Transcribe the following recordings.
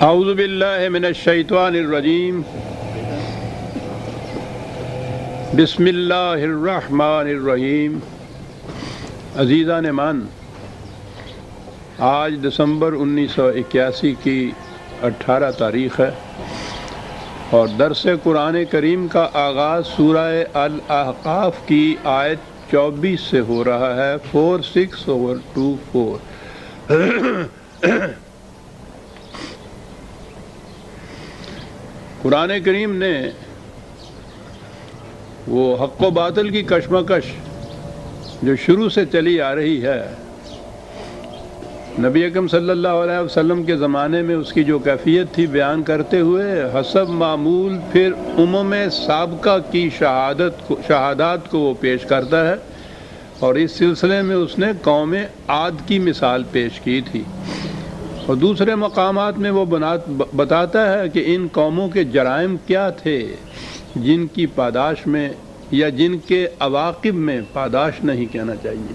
اعوذ باللہ من الشیطان الرجیم بسم اللہ الرحمن الرحیم۔ عزیزان مان، آج دسمبر 1981 کی 18 تاریخ ہے اور درس قرآن کریم کا آغاز سورہ الاحقاف کی آیت 24 سے ہو رہا ہے، 46/24۔ قرآن کریم نے وہ حق و باطل کی کشمکش جو شروع سے چلی آ رہی ہے، نبی اکرم صلی اللہ علیہ وسلم کے زمانے میں اس کی جو کیفیت تھی بیان کرتے ہوئے حسب معمول پھر سابقہ کی شہادات کو وہ پیش کرتا ہے، اور اس سلسلے میں اس نے قوم عاد کی مثال پیش کی تھی، اور دوسرے مقامات میں وہ بتاتا ہے کہ ان قوموں کے جرائم کیا تھے جن کی پاداش میں یا جن کے عواقب میں، پاداش نہیں کہنا چاہیے،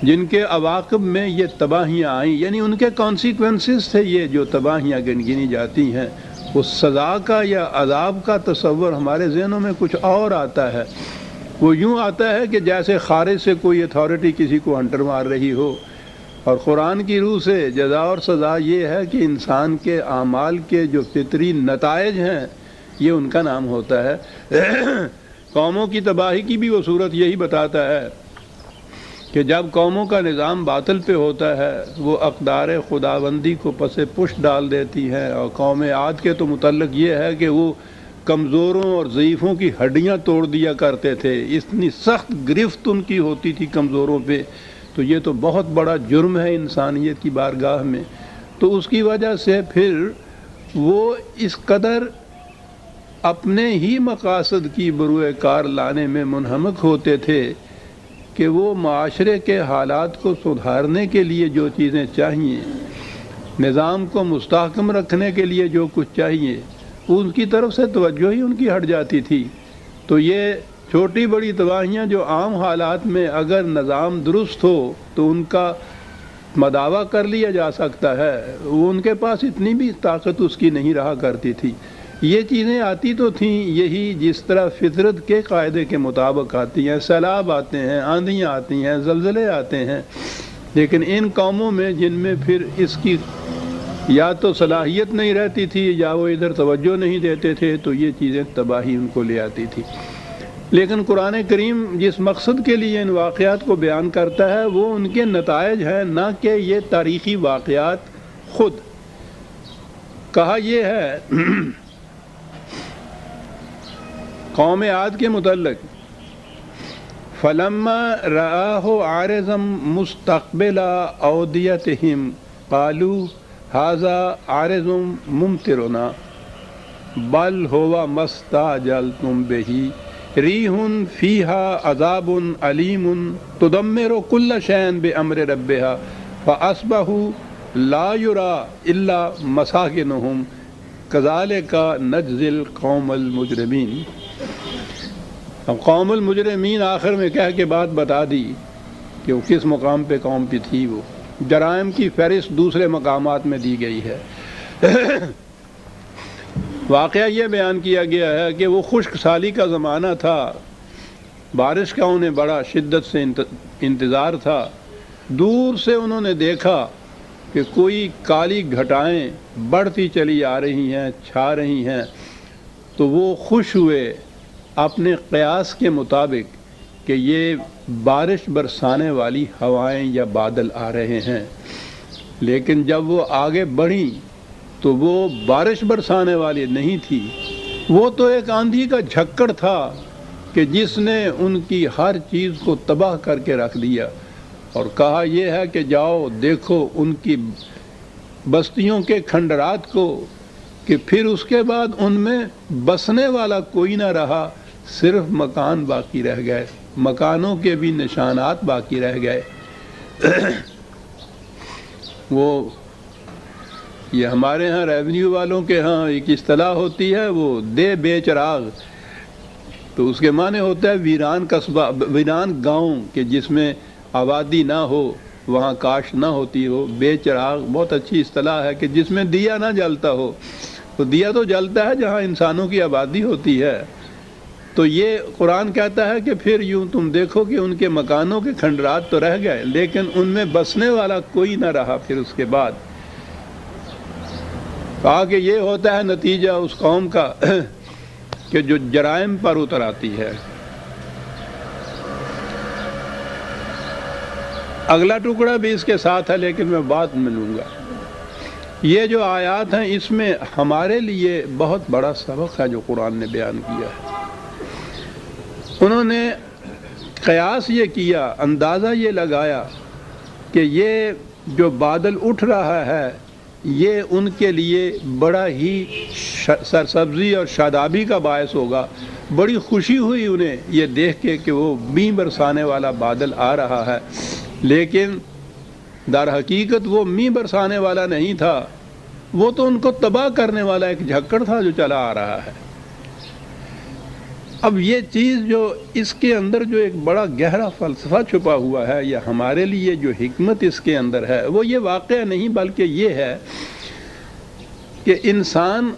جن کے عواقب میں یہ تباہیاں آئیں، یعنی ان کے کانسیکوینسز تھے یہ جو تباہیاں گنی جاتی ہیں۔ اس سزا کا یا عذاب کا تصور ہمارے ذہنوں میں کچھ اور آتا ہے، وہ یوں آتا ہے کہ جیسے خارج سے کوئی اتھارٹی کسی کو ہنٹر مار رہی ہو، اور قرآن کی روح سے جزا اور سزا یہ ہے کہ انسان کے اعمال کے جو فطری نتائج ہیں یہ ان کا نام ہوتا ہے۔ قوموں کی تباہی کی بھی وہ صورت یہی بتاتا ہے کہ جب قوموں کا نظام باطل پہ ہوتا ہے وہ اقدار خداوندی کو پس پش ڈال دیتی ہیں، اور قوم عاد کے تو متعلق یہ ہے کہ وہ کمزوروں اور ضعیفوں کی ہڈیاں توڑ دیا کرتے تھے، اتنی سخت گرفت ان کی ہوتی تھی کمزوروں پہ، تو یہ تو بہت بڑا جرم ہے انسانیت کی بارگاہ میں۔ تو اس کی وجہ سے پھر وہ اس قدر اپنے ہی مقاصد کی بروئے کار لانے میں منہمک ہوتے تھے کہ وہ معاشرے کے حالات کو سدھارنے کے لیے جو چیزیں چاہیے، نظام کو مستحکم رکھنے کے لیے جو کچھ چاہیے، ان کی طرف سے توجہ ہی ان کی ہٹ جاتی تھی۔ تو یہ چھوٹی بڑی تباہیاں جو عام حالات میں اگر نظام درست ہو تو ان کا مداوع کر لیا جا سکتا ہے، وہ ان کے پاس اتنی بھی طاقت اس کی نہیں رہا کرتی تھی۔ یہ چیزیں آتی تو تھیں یہی جس طرح فطرت کے قاعدے کے مطابق آتی ہیں، سیلاب آتے ہیں، آندھیاں آتی ہیں، زلزلے آتے ہیں، لیکن ان قوموں میں جن میں پھر اس کی یا تو صلاحیت نہیں رہتی تھی یا وہ ادھر توجہ نہیں دیتے تھے، تو یہ چیزیں تباہی ان کو لے آتی تھی۔ لیکن قرآن کریم جس مقصد کے لیے ان واقعات کو بیان کرتا ہے وہ ان کے نتائج ہیں، نہ کہ یہ تاریخی واقعات خود۔ کہا یہ ہے قوم عاد کے متعلق، فَلَمَّا رَآهُ عَارِضًا مُسْتَقْبِلَ أَوْدِيَتِهِمْ قَالُوا هَذَا عَارِضٌ مُمْطِرُنَا بَلْ هُوَ مَا اسْتَعْجَلْتُمْ بِهِ رِيحٌ فِيهَا عَذَابٌ أَلِيمٌ تُدَمِّرُ كُلَّ شَيْءٍ بِأَمْرِ رَبِّهَا فَأَصْبَحُوا لَا يُرَىٰ إِلَّا مَسَاكِنُهُمْ كَذَٰلِكَ نَجْزِي الْقَوْمَ الْمُجْرِمِينَ۔ اب قوم المجرمین آخر میں کہہ کے بات بتا دی کہ وہ کس مقام پہ قوم پہ تھی۔ وہ جرائم کی فہرست دوسرے مقامات میں دی گئی ہے۔ واقعہ یہ بیان کیا گیا ہے کہ وہ خشک سالی کا زمانہ تھا، بارش کا انہیں بڑا شدت سے انتظار تھا۔ دور سے انہوں نے دیکھا کہ کوئی کالی گھٹائیں بڑھتی چلی آ رہی ہیں، چھا رہی ہیں، تو وہ خوش ہوئے اپنے قیاس کے مطابق کہ یہ بارش برسانے والی ہوائیں یا بادل آ رہے ہیں۔ لیکن جب وہ آگے بڑھیں تو وہ بارش برسانے والی نہیں تھی، وہ تو ایک آندھی کا جھکڑ تھا کہ جس نے ان کی ہر چیز کو تباہ کر کے رکھ دیا، اور کہا یہ ہے کہ جاؤ دیکھو ان کی بستیوں کے کھنڈرات کو، کہ پھر اس کے بعد ان میں بسنے والا کوئی نہ رہا، صرف مکان باقی رہ گئے، مکانوں کے بھی نشانات باقی رہ گئے۔ وہ یہ ہمارے ہاں ریونیو والوں کے ہاں ایک اصطلاح ہوتی ہے، وہ دے بے چراغ، تو اس کے معنی ہوتا ہے ویران قصبہ، ویران گاؤں کہ جس میں آبادی نہ ہو، وہاں کاش نہ ہوتی ہو۔ بے چراغ بہت اچھی اصطلاح ہے کہ جس میں دیا نہ جلتا ہو۔ تو دیا تو جلتا ہے جہاں انسانوں کی آبادی ہوتی ہے۔ تو یہ قرآن کہتا ہے کہ پھر یوں تم دیکھو کہ ان کے مکانوں کے کھنڈرات تو رہ گئے لیکن ان میں بسنے والا کوئی نہ رہا۔ پھر اس کے بعد کہا کہ یہ ہوتا ہے نتیجہ اس قوم کا کہ جو جرائم پر اتر آتی ہے۔ اگلا ٹکڑا بھی اس کے ساتھ ہے لیکن میں بعد میں لوں گا۔ یہ جو آیات ہیں اس میں ہمارے لیے بہت بڑا سبق ہے جو قرآن نے بیان کیا ہے۔ انہوں نے قیاس یہ کیا، اندازہ یہ لگایا کہ یہ جو بادل اٹھ رہا ہے یہ ان کے لیے بڑا ہی سرسبزی اور شادابی کا باعث ہوگا۔ بڑی خوشی ہوئی انہیں یہ دیکھ کے کہ وہ مینہ برسانے والا بادل آ رہا ہے، لیکن در حقیقت وہ مینہ برسانے والا نہیں تھا، وہ تو ان کو تباہ کرنے والا ایک جھکڑ تھا جو چلا آ رہا ہے۔ اب یہ چیز جو اس کے اندر جو ایک بڑا گہرا فلسفہ چھپا ہوا ہے یا ہمارے لیے جو حکمت اس کے اندر ہے وہ یہ واقعہ نہیں بلکہ یہ ہے کہ انسان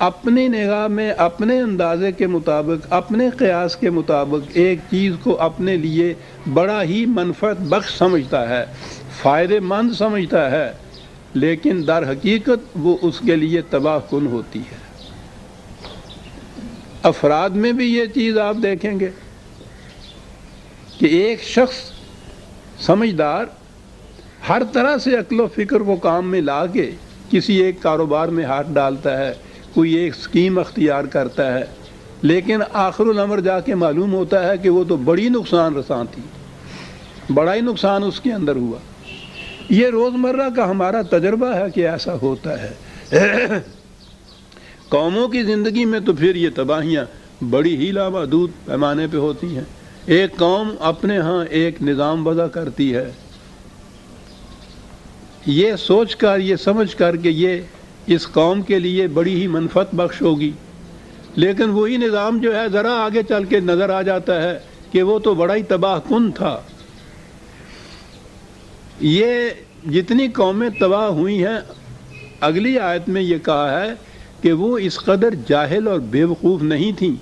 اپنی نگاہ میں اپنے اندازے کے مطابق اپنے قیاس کے مطابق ایک چیز کو اپنے لیے بڑا ہی منفعت بخش سمجھتا ہے، فائدہ مند سمجھتا ہے، لیکن در حقیقت وہ اس کے لیے تباہ کن ہوتی ہے۔ افراد میں بھی یہ چیز آپ دیکھیں گے کہ ایک شخص سمجھدار ہر طرح سے عقل و فکر کو کام میں لا کے کسی ایک کاروبار میں ہاتھ ڈالتا ہے، کوئی ایک اسکیم اختیار کرتا ہے، لیکن آخر الامر جا کے معلوم ہوتا ہے کہ وہ تو بڑی نقصان رساں تھی، بڑا ہی نقصان اس کے اندر ہوا۔ یہ روزمرہ کا ہمارا تجربہ ہے کہ ایسا ہوتا ہے۔ قوموں کی زندگی میں تو پھر یہ تباہیاں بڑی ہی لامحدود پیمانے پہ ہوتی ہیں۔ ایک قوم اپنے ہاں ایک نظام وضع کرتی ہے یہ سوچ کر یہ سمجھ کر کہ یہ اس قوم کے لیے بڑی ہی منفعت بخش ہوگی، لیکن وہی نظام جو ہے ذرا آگے چل کے نظر آ جاتا ہے کہ وہ تو بڑا ہی تباہ کن تھا۔ یہ جتنی قومیں تباہ ہوئی ہیں اگلی آیت میں یہ کہا ہے کہ وہ اس قدر جاہل اور بے وقوف نہیں تھیں،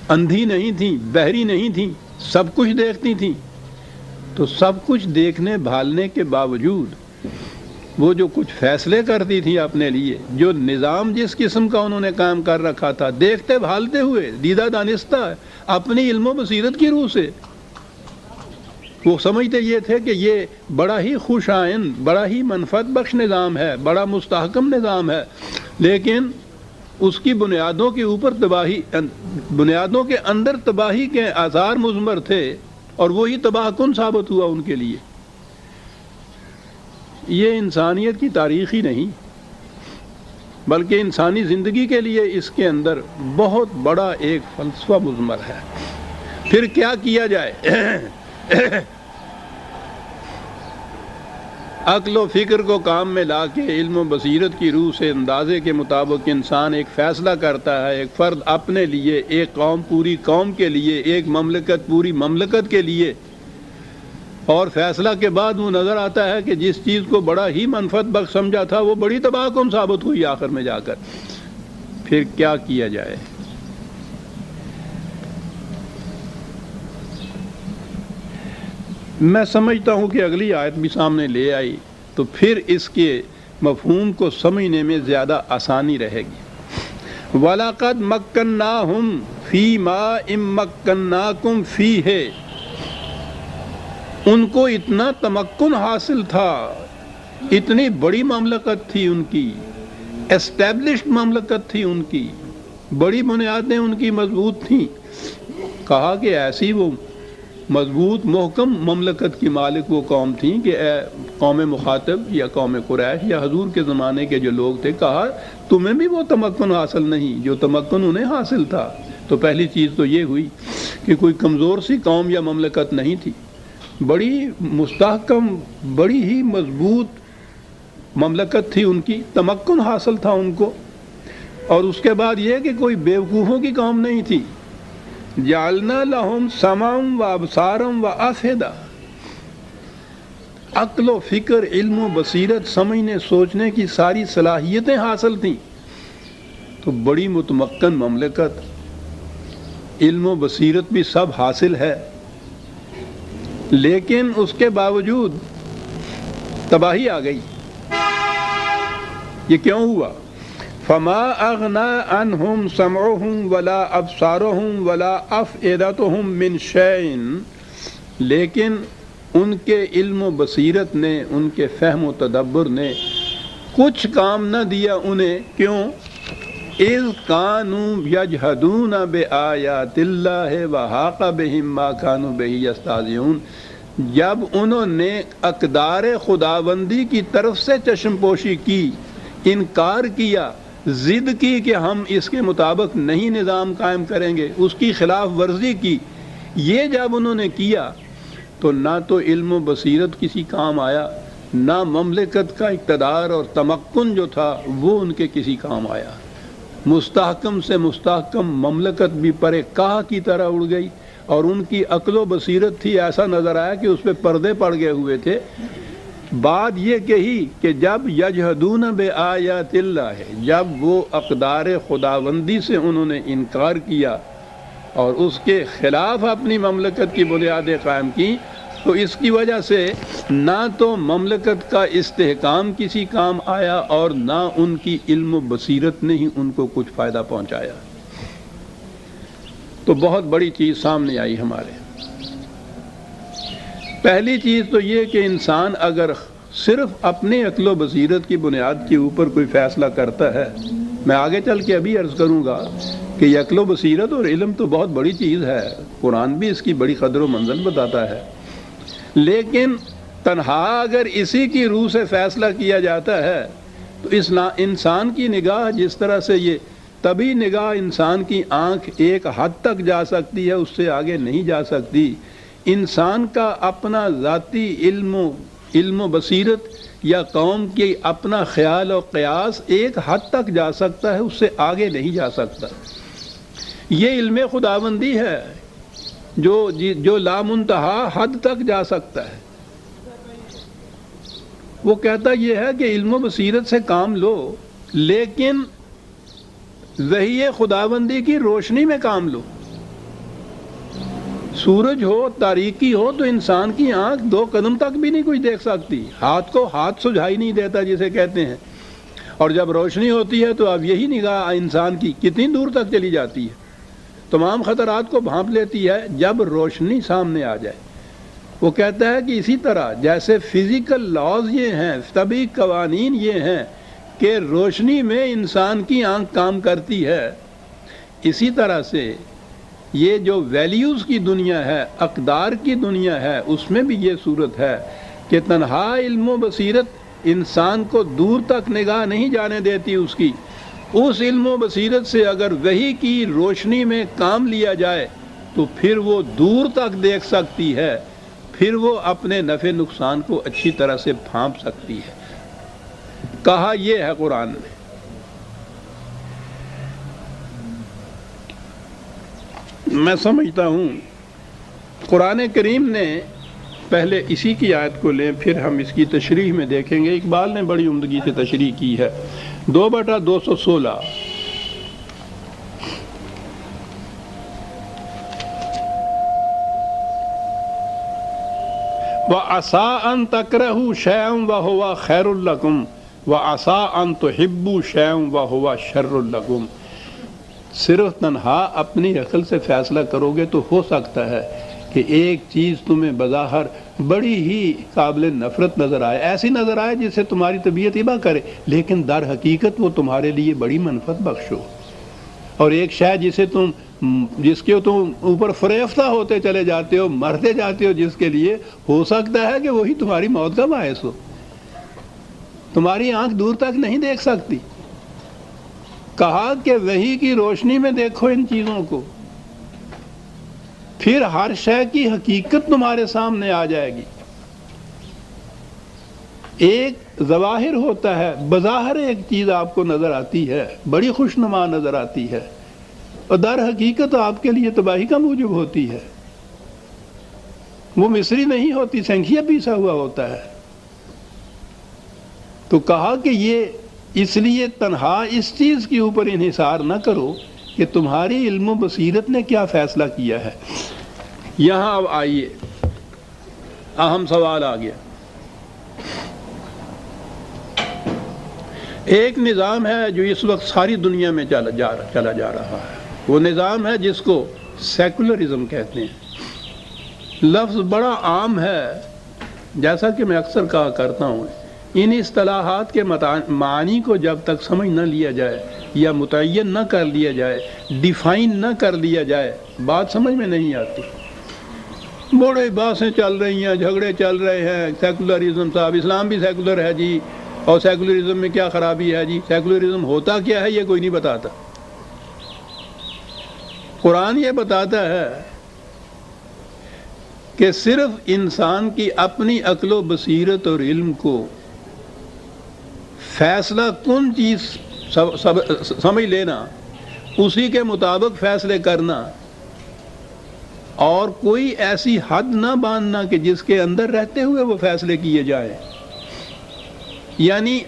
اندھی نہیں تھیں، بہری نہیں تھیں، سب کچھ دیکھتی تھیں۔ تو سب کچھ دیکھنے بھالنے کے باوجود وہ جو کچھ فیصلے کرتی تھیں اپنے لیے، جو نظام جس قسم کا انہوں نے کام کر رکھا تھا، دیکھتے بھالتے ہوئے دیدہ دانستہ اپنی علم و بصیرت کی روح سے وہ سمجھتے یہ تھے کہ یہ بڑا ہی خوش آئند، بڑا ہی منفعت بخش نظام ہے، بڑا مستحکم نظام ہے، لیکن اس کی بنیادوں کے اوپر تباہی، بنیادوں کے اندر تباہی کے آثار مضمر تھے اور وہی تباہ کن ثابت ہوا ان کے لیے۔ یہ انسانیت کی تاریخ ہی نہیں بلکہ انسانی زندگی کے لیے اس کے اندر بہت بڑا ایک فلسفہ مضمر ہے۔ پھر کیا کیا جائے؟ عقل و فکر کو کام میں لا کے علم و بصیرت کی روح سے اندازے کے مطابق انسان ایک فیصلہ کرتا ہے، ایک فرد اپنے لیے، ایک قوم پوری قوم کے لیے، ایک مملکت پوری مملکت کے لیے، اور فیصلہ کے بعد وہ نظر آتا ہے کہ جس چیز کو بڑا ہی منفعت بخش سمجھا تھا وہ بڑی تباہ کن ثابت ہوئی آخر میں جا کر۔ پھر کیا کیا جائے؟ میں سمجھتا ہوں کہ اگلی آیت بھی سامنے لے آئی تو پھر اس کے مفہوم کو سمجھنے میں زیادہ آسانی رہے گی۔ وَلَقَدْ مَكَّنَّاهُمْ فِي مَاءٍ مَّكَّنَّاكُمْ فِيهِ، ان کو اتنا تمکن حاصل تھا، اتنی بڑی مملکت تھی ان کی، اسٹیبلشڈ مملکت تھی ان کی، بڑی بنیادیں ان کی مضبوط تھیں۔ کہا کہ ایسی وہ مضبوط محکم مملکت کی مالک وہ قوم تھیں کہ اے قوم مخاطب یا قوم قریش یا حضور کے زمانے کے جو لوگ تھے، کہا تمہیں بھی وہ تمکن حاصل نہیں جو تمکن انہیں حاصل تھا۔ تو پہلی چیز تو یہ ہوئی کہ کوئی کمزور سی قوم یا مملکت نہیں تھی، بڑی مستحکم، بڑی ہی مضبوط مملکت تھی ان کی، تمکن حاصل تھا ان کو۔ اور اس کے بعد یہ کہ کوئی بیوقوفوں کی قوم نہیں تھی۔ جعلنا لهم سمعا وابصارا وافئدہ، عقل و فکر، علم و بصیرت، سمجھنے سوچنے کی ساری صلاحیتیں حاصل تھیں، تو بڑی متمکن مملکت، علم و بصیرت بھی سب حاصل ہے، لیکن اس کے باوجود تباہی آ گئی۔ یہ کیوں ہوا؟ فما اغنا عنہم سمعہم ولا ابصارہم ولا افئدتہم من شیء، لیکن ان کے علم و بصیرت نے، ان کے فہم و تدبر نے کچھ کام نہ دیا انہیں۔ کیوں؟ اذ کانوا یجحدون بآیات اللہ وحاق بہم ما کانوا بہ یستہزئون، جب انہوں نے اقدار خداوندی کی طرف سے چشم پوشی کی، انکار کیا، ضد کی کہ ہم اس کے مطابق نہیں نظام قائم کریں گے، اس کی خلاف ورزی کی، یہ جب انہوں نے کیا تو نہ تو علم و بصیرت کسی کام آیا، نہ مملکت کا اقتدار اور تمکن جو تھا وہ ان کے کسی کام آیا۔ مستحکم سے مستحکم مملکت بھی پرے کاہ کی طرح اڑ گئی، اور ان کی عقل و بصیرت تھی، ایسا نظر آیا کہ اس پہ پردے پڑ گئے ہوئے تھے۔ بات یہ کہی کہ جب یجحدون بآیات اللہ، جب وہ اقدار خداوندی سے انہوں نے انکار کیا اور اس کے خلاف اپنی مملکت کی بنیادیں قائم کی، تو اس کی وجہ سے نہ تو مملکت کا استحکام کسی کام آیا اور نہ ان کی علم و بصیرت نے ہی ان کو کچھ فائدہ پہنچایا۔ تو بہت بڑی چیز سامنے آئی ہمارے۔ پہلی چیز تو یہ کہ انسان اگر صرف اپنے عقل و بصیرت کی بنیاد کے اوپر کوئی فیصلہ کرتا ہے، میں آگے چل کے ابھی عرض کروں گا کہ یہ عقل و بصیرت اور علم تو بہت بڑی چیز ہے، قرآن بھی اس کی بڑی قدر و منزل بتاتا ہے، لیکن تنہا اگر اسی کی روح سے فیصلہ کیا جاتا ہے تو انسان کی نگاہ جس طرح سے، یہ تبھی نگاہ انسان کی آنکھ ایک حد تک جا سکتی ہے، اس سے آگے نہیں جا سکتی۔ انسان کا اپنا ذاتی علم و بصیرت یا قوم کی اپنا خیال و قیاس ایک حد تک جا سکتا ہے، اس سے آگے نہیں جا سکتا۔ یہ علم خداوندی ہے جو لامنتہا حد تک جا سکتا ہے۔ وہ کہتا یہ ہے کہ علم و بصیرت سے کام لو، لیکن وحی خداوندی کی روشنی میں کام لو۔ سورج ہو، تاریکی ہو، تو انسان کی آنکھ 2 قدم تک بھی نہیں کوئی دیکھ سکتی، ہاتھ کو ہاتھ سجھائی نہیں دیتا جسے کہتے ہیں، اور جب روشنی ہوتی ہے تو اب یہی نگاہ انسان کی کتنی دور تک چلی جاتی ہے، تمام خطرات کو بھانپ لیتی ہے جب روشنی سامنے آ جائے۔ وہ کہتا ہے کہ اسی طرح جیسے فزیکل لاز یہ ہیں، طبعی قوانین یہ ہیں کہ روشنی میں انسان کی آنکھ کام کرتی ہے، اسی طرح سے یہ جو ویلیوز کی دنیا ہے، اقدار کی دنیا ہے، اس میں بھی یہ صورت ہے کہ تنہا علم و بصیرت انسان کو دور تک نگاہ نہیں جانے دیتی اس کی۔ اس علم و بصیرت سے اگر وحی کی روشنی میں کام لیا جائے تو پھر وہ دور تک دیکھ سکتی ہے، پھر وہ اپنے نفع نقصان کو اچھی طرح سے بھانپ سکتی ہے۔ کہا یہ ہے قرآن نے۔ میں سمجھتا ہوں قرآن کریم نے، پہلے اسی کی آیت کو لیں پھر ہم اس کی تشریح میں دیکھیں گے، اقبال نے بڑی عمدگی سے تشریح کی ہے۔ 2/216 وَعَسَىٰ أَن تَكْرَهُوا شَيْئًا وَهُوَ خَيْرٌ لَكُمْ وَعَسَىٰ أَن تُحِبُّوا شَيْئًا وَهُوَ شَرٌّ لَكُمْ۔ صرف تنہا اپنی عقل سے فیصلہ کرو گے تو ہو سکتا ہے کہ ایک چیز تمہیں بظاہر بڑی ہی قابل نفرت نظر آئے، ایسی نظر آئے جس سے تمہاری طبیعت ابا کرے، لیکن در حقیقت وہ تمہارے لیے بڑی منفعت بخش ہو۔ اور ایک شے جس کے تم اوپر فریفتہ ہوتے چلے جاتے ہو، مرتے جاتے ہو، جس کے لیے ہو سکتا ہے کہ وہی تمہاری موت کا باعث ہو۔ تمہاری آنکھ دور تک نہیں دیکھ سکتی۔ کہا کہ وحی کی روشنی میں دیکھو ان چیزوں کو، پھر ہر شے کی حقیقت تمہارے سامنے آ جائے گی۔ ایک ظواہر ہوتا ہے، بظاہر ایک چیز آپ کو نظر آتی ہے، بڑی خوشنما نظر آتی ہے، اور در حقیقت آپ کے لیے تباہی کا موجب ہوتی ہے۔ وہ مصری نہیں ہوتی، سنکھیا پیسا ہوا ہوتا ہے۔ تو کہا کہ یہ اس لیے تنہا اس چیز کے اوپر انحصار نہ کرو کہ تمہاری علم و بصیرت نے کیا فیصلہ کیا ہے۔ یہاں اب آئیے، اہم سوال آ گیا۔ ایک نظام ہے جو اس وقت ساری دنیا میں چلا جا رہا ہے، وہ نظام ہے جس کو سیکولرزم کہتے ہیں۔ لفظ بڑا عام ہے، جیسا کہ میں اکثر کہا کرتا ہوں، ان اصطلاحات کے معنی کو جب تک سمجھ نہ لیا جائے یا متعین نہ کر لیا جائے، ڈیفائن نہ کر لیا جائے، بات سمجھ میں نہیں آتی۔ بڑے باتیں چل رہی ہیں، جھگڑے چل رہے ہیں، سیکولرزم صاحب، اسلام بھی سیکولر ہے جی، اور سیکولرزم میں کیا خرابی ہے جی، سیکولرزم ہوتا کیا ہے یہ کوئی نہیں بتاتا۔ قرآن یہ بتاتا ہے کہ صرف انسان کی اپنی عقل و بصیرت اور علم کو فیصلہ کن چیز سمجھ لینا، اسی کے مطابق فیصلے کرنا، اور کوئی ایسی حد نہ باندھنا کہ جس کے اندر رہتے ہوئے وہ فیصلے کیے جائیں۔ یعنی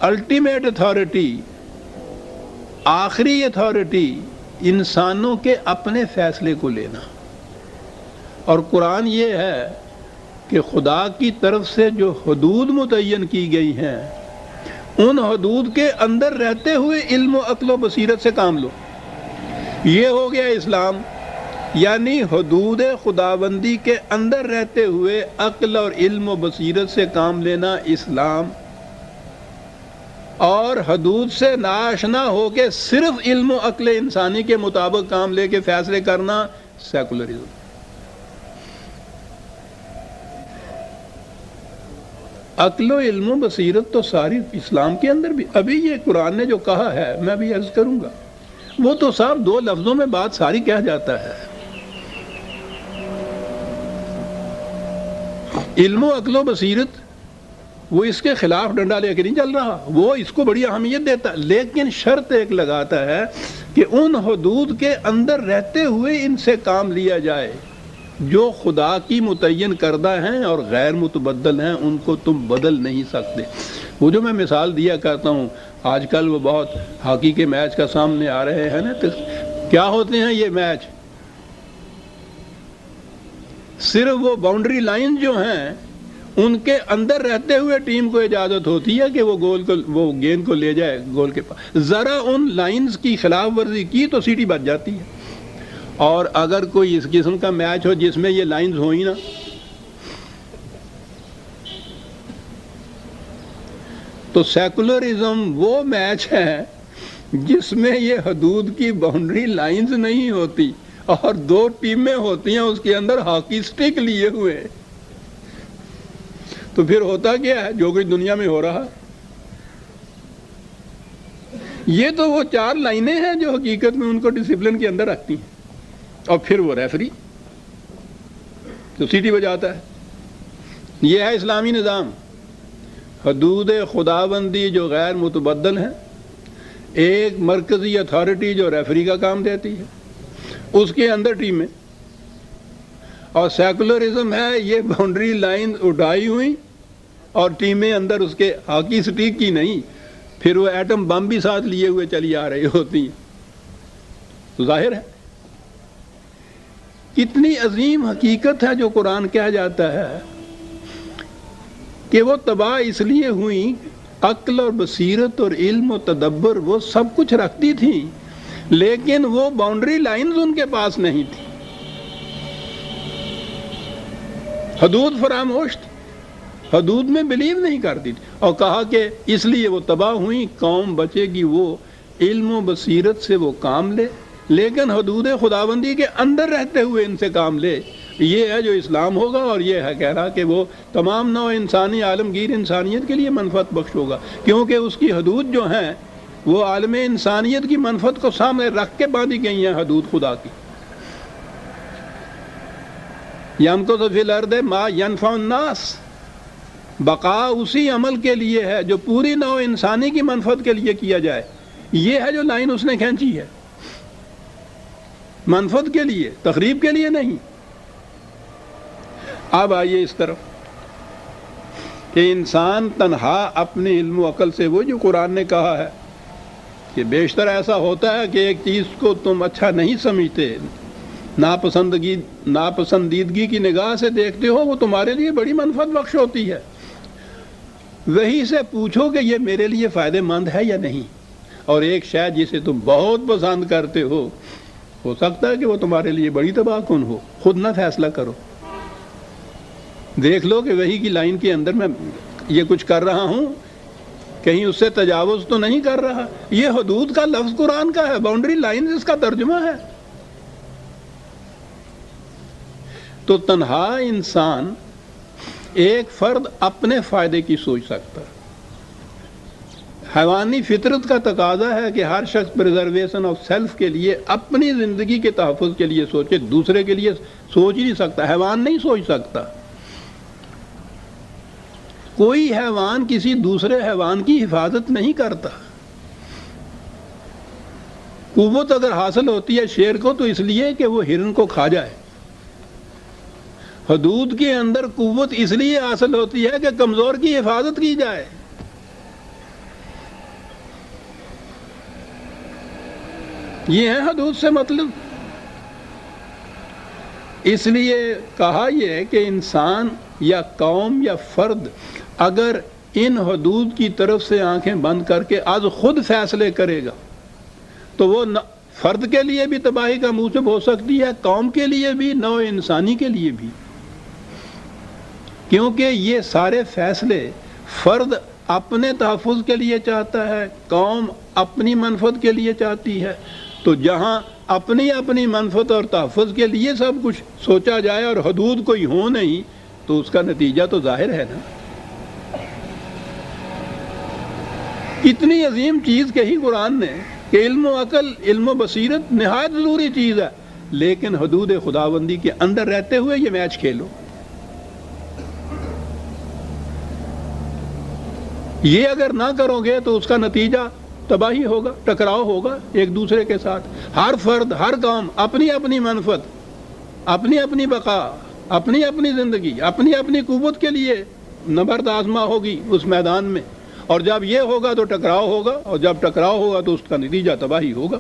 الٹیمیٹ اتھارٹی، آخری اتھارٹی انسانوں کے اپنے فیصلے کو لینا۔ اور قرآن یہ ہے کہ خدا کی طرف سے جو حدود متعین کی گئی ہیں، ان حدود کے اندر رہتے ہوئے علم و عقل و بصیرت سے کام لو۔ یہ ہو گیا اسلام، یعنی حدود خداوندی کے اندر رہتے ہوئے عقل اور علم و بصیرت سے کام لینا اسلام، اور حدود سے ناآشنا ہو کے صرف علم و عقل انسانی کے مطابق کام لے کے فیصلے کرنا سیکولرزم۔ عقل و علم و بصیرت تو ساری اسلام کے اندر بھی، ابھی یہ قرآن نے جو کہا ہے میں بھی عرض کروں گا، وہ تو صاحب دو لفظوں میں بات ساری کہہ جاتا ہے۔ علم و عقل و بصیرت وہ اس کے خلاف ڈنڈا لے کے نہیں چل رہا، وہ اس کو بڑی اہمیت دیتا، لیکن شرط ایک لگاتا ہے کہ ان حدود کے اندر رہتے ہوئے ان سے کام لیا جائے جو خدا کی متعین کردہ ہیں اور غیر متبدل ہیں، ان کو تم بدل نہیں سکتے۔ وہ جو میں مثال دیا کرتا ہوں، آج کل وہ بہت ہاکی کے میچ کا سامنے آ رہے ہیں نا، تو کیا ہوتے ہیں یہ میچ؟ صرف وہ باؤنڈری لائن جو ہیں ان کے اندر رہتے ہوئے ٹیم کو اجازت ہوتی ہے کہ وہ گیند کو لے جائے گول کے پاس، ذرا ان لائنز کی خلاف ورزی کی تو سیٹی بج جاتی ہے۔ اور اگر کوئی اس قسم کا میچ ہو جس میں یہ لائنز ہوئی نا، تو سیکولرزم وہ میچ ہے جس میں یہ حدود کی باؤنڈری لائنز نہیں ہوتی اور دو ٹیمیں ہوتی ہیں اس کے اندر ہاکی سٹک لیے ہوئے۔ تو پھر ہوتا کیا ہے جو کچھ دنیا میں ہو رہا، یہ تو وہ چار لائنیں ہیں جو حقیقت میں ان کو ڈسپلن کے اندر رکھتی ہیں، اور پھر وہ ریفری تو سیٹی بجاتا ہے۔ یہ ہے اسلامی نظام، حدود خداوندی جو غیر متبدل ہیں، ایک مرکزی اتھارٹی جو ریفری کا کام دیتی ہے، اس کے اندر ٹیمیں، اور سیکولرزم ہے یہ باؤنڈری لائن اٹھائی ہوئی اور ٹیمیں اندر اس کے ہاکی سٹیک کی نہیں، پھر وہ ایٹم بم بھی ساتھ لیے ہوئے چلی آ رہی ہوتی ہیں۔ تو ظاہر ہے کتنی عظیم حقیقت ہے جو قرآن کہہ جاتا ہے کہ وہ تباہ اس لیے ہوئی، عقل اور بصیرت اور علم و تدبر وہ سب کچھ رکھتی تھی، لیکن وہ باؤنڈری لائنز ان کے پاس نہیں تھی، حدود فراموش تھی، حدود میں بلیو نہیں کرتی تھی، اور کہا کہ اس لیے وہ تباہ ہوئی، قوم بچے گی وہ علم و بصیرت سے وہ کام لے، لیکن حدود خداوندی کے اندر رہتے ہوئے ان سے کام لے۔ یہ ہے جو اسلام ہوگا، اور یہ ہے کہہ رہا کہ وہ تمام نوع انسانی عالمگیر انسانیت کے لیے منفعت بخش ہوگا، کیونکہ اس کی حدود جو ہیں وہ عالم انسانیت کی منفعت کو سامنے رکھ کے باندھی گئی ہیں، حدود خدا کی۔ یمکث فی الارض ما ینفع الناس، بقا اسی عمل کے لیے ہے جو پوری نوع انسانی کی منفعت کے لیے کیا جائے۔ یہ ہے جو لائن اس نے کھینچی ہے، منفعت کے لیے، تخریب کے لیے نہیں۔ اب آئیے اس طرف، کہ انسان تنہا اپنے علم و عقل سے، وہ جو قرآن نے کہا ہے کہ بیشتر ایسا ہوتا ہے کہ ایک چیز کو تم اچھا نہیں سمجھتے، ناپسندیدگی کی نگاہ سے دیکھتے ہو، وہ تمہارے لیے بڑی منفعت بخش ہوتی ہے، وہی سے پوچھو کہ یہ میرے لیے فائدہ مند ہے یا نہیں، اور ایک شے جسے تم بہت پسند کرتے ہو سکتا ہے کہ وہ تمہارے لیے بڑی تباہ کن ہو، خود نہ فیصلہ کرو، دیکھ لو کہ وہی کی لائن کے اندر میں یہ کچھ کر رہا ہوں، کہیں اس سے تجاوز تو نہیں کر رہا۔ یہ حدود کا لفظ قرآن کا ہے، باؤنڈری لائن اس کا ترجمہ ہے۔ تو تنہا انسان، ایک فرد اپنے فائدے کی سوچ سکتا ہے۔ حیوانی فطرت کا تقاضا ہے کہ ہر شخص پریزرویشن آف سیلف کے لیے، اپنی زندگی کے تحفظ کے لیے سوچے، دوسرے کے لیے سوچ ہی نہیں سکتا، حیوان نہیں سوچ سکتا۔ کوئی حیوان کسی دوسرے حیوان کی حفاظت نہیں کرتا۔ قوت اگر حاصل ہوتی ہے شیر کو تو اس لیے کہ وہ ہرن کو کھا جائے، حدود کے اندر قوت اس لیے حاصل ہوتی ہے کہ کمزور کی حفاظت کی جائے۔ یہ ہے حدود سے مطلب۔ اس لیے کہا یہ کہ انسان یا قوم یا فرد اگر ان حدود کی طرف سے آنکھیں بند کر کے از خود فیصلے کرے گا تو وہ فرد کے لیے بھی تباہی کا موجب ہو سکتی ہے، قوم کے لیے بھی، نوع انسانی کے لیے بھی، کیونکہ یہ سارے فیصلے فرد اپنے تحفظ کے لیے چاہتا ہے، قوم اپنی منفعت کے لیے چاہتی ہے۔ تو جہاں اپنی اپنی منفعت اور تحفظ کے لیے سب کچھ سوچا جائے اور حدود کوئی ہو نہیں، تو اس کا نتیجہ تو ظاہر ہے نا۔ اتنی عظیم چیز کہی قرآن نے کہ علم و عقل، علم و بصیرت نہایت ضروری چیز ہے، لیکن حدود خداوندی کے اندر رہتے ہوئے یہ میچ کھیلو۔ یہ اگر نہ کرو گے تو اس کا نتیجہ تباہی ہوگا، ٹکراؤ ہوگا ایک دوسرے کے ساتھ۔ ہر فرد، ہر قوم اپنی اپنی منفعت، اپنی اپنی بقا، اپنی اپنی زندگی، اپنی اپنی قوت کے لیے نبرد آزما ہوگی اس میدان میں، اور جب یہ ہوگا تو ٹکراؤ ہوگا، اور جب ٹکراؤ ہوگا تو اس کا نتیجہ تباہی ہوگا۔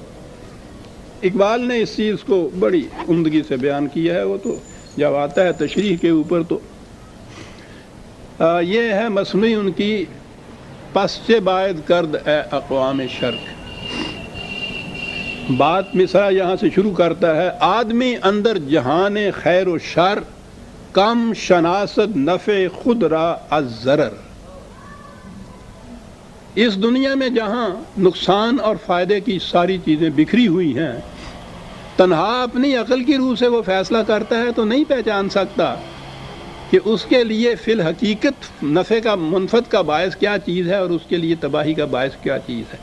اقبال نے اس چیز کو بڑی عمدگی سے بیان کیا ہے۔ وہ تو جب آتا ہے تشریح کے اوپر تو یہ ہے مصنوعی ان کی پس سے باعث کرد اے اقوام شرق۔ بات مصرع یہاں سے شروع کرتا ہے، آدمی اندر جہان خیر و شر، کم شناست نفع خود را از ضرر۔ اس دنیا میں جہاں نقصان اور فائدے کی ساری چیزیں بکھری ہوئی ہیں، تنہا اپنی عقل کی روح سے وہ فیصلہ کرتا ہے تو نہیں پہچان سکتا کہ اس کے لیے فی الحقیقت نفع کا، منفعت کا باعث کیا چیز ہے اور اس کے لیے تباہی کا باعث کیا چیز ہے۔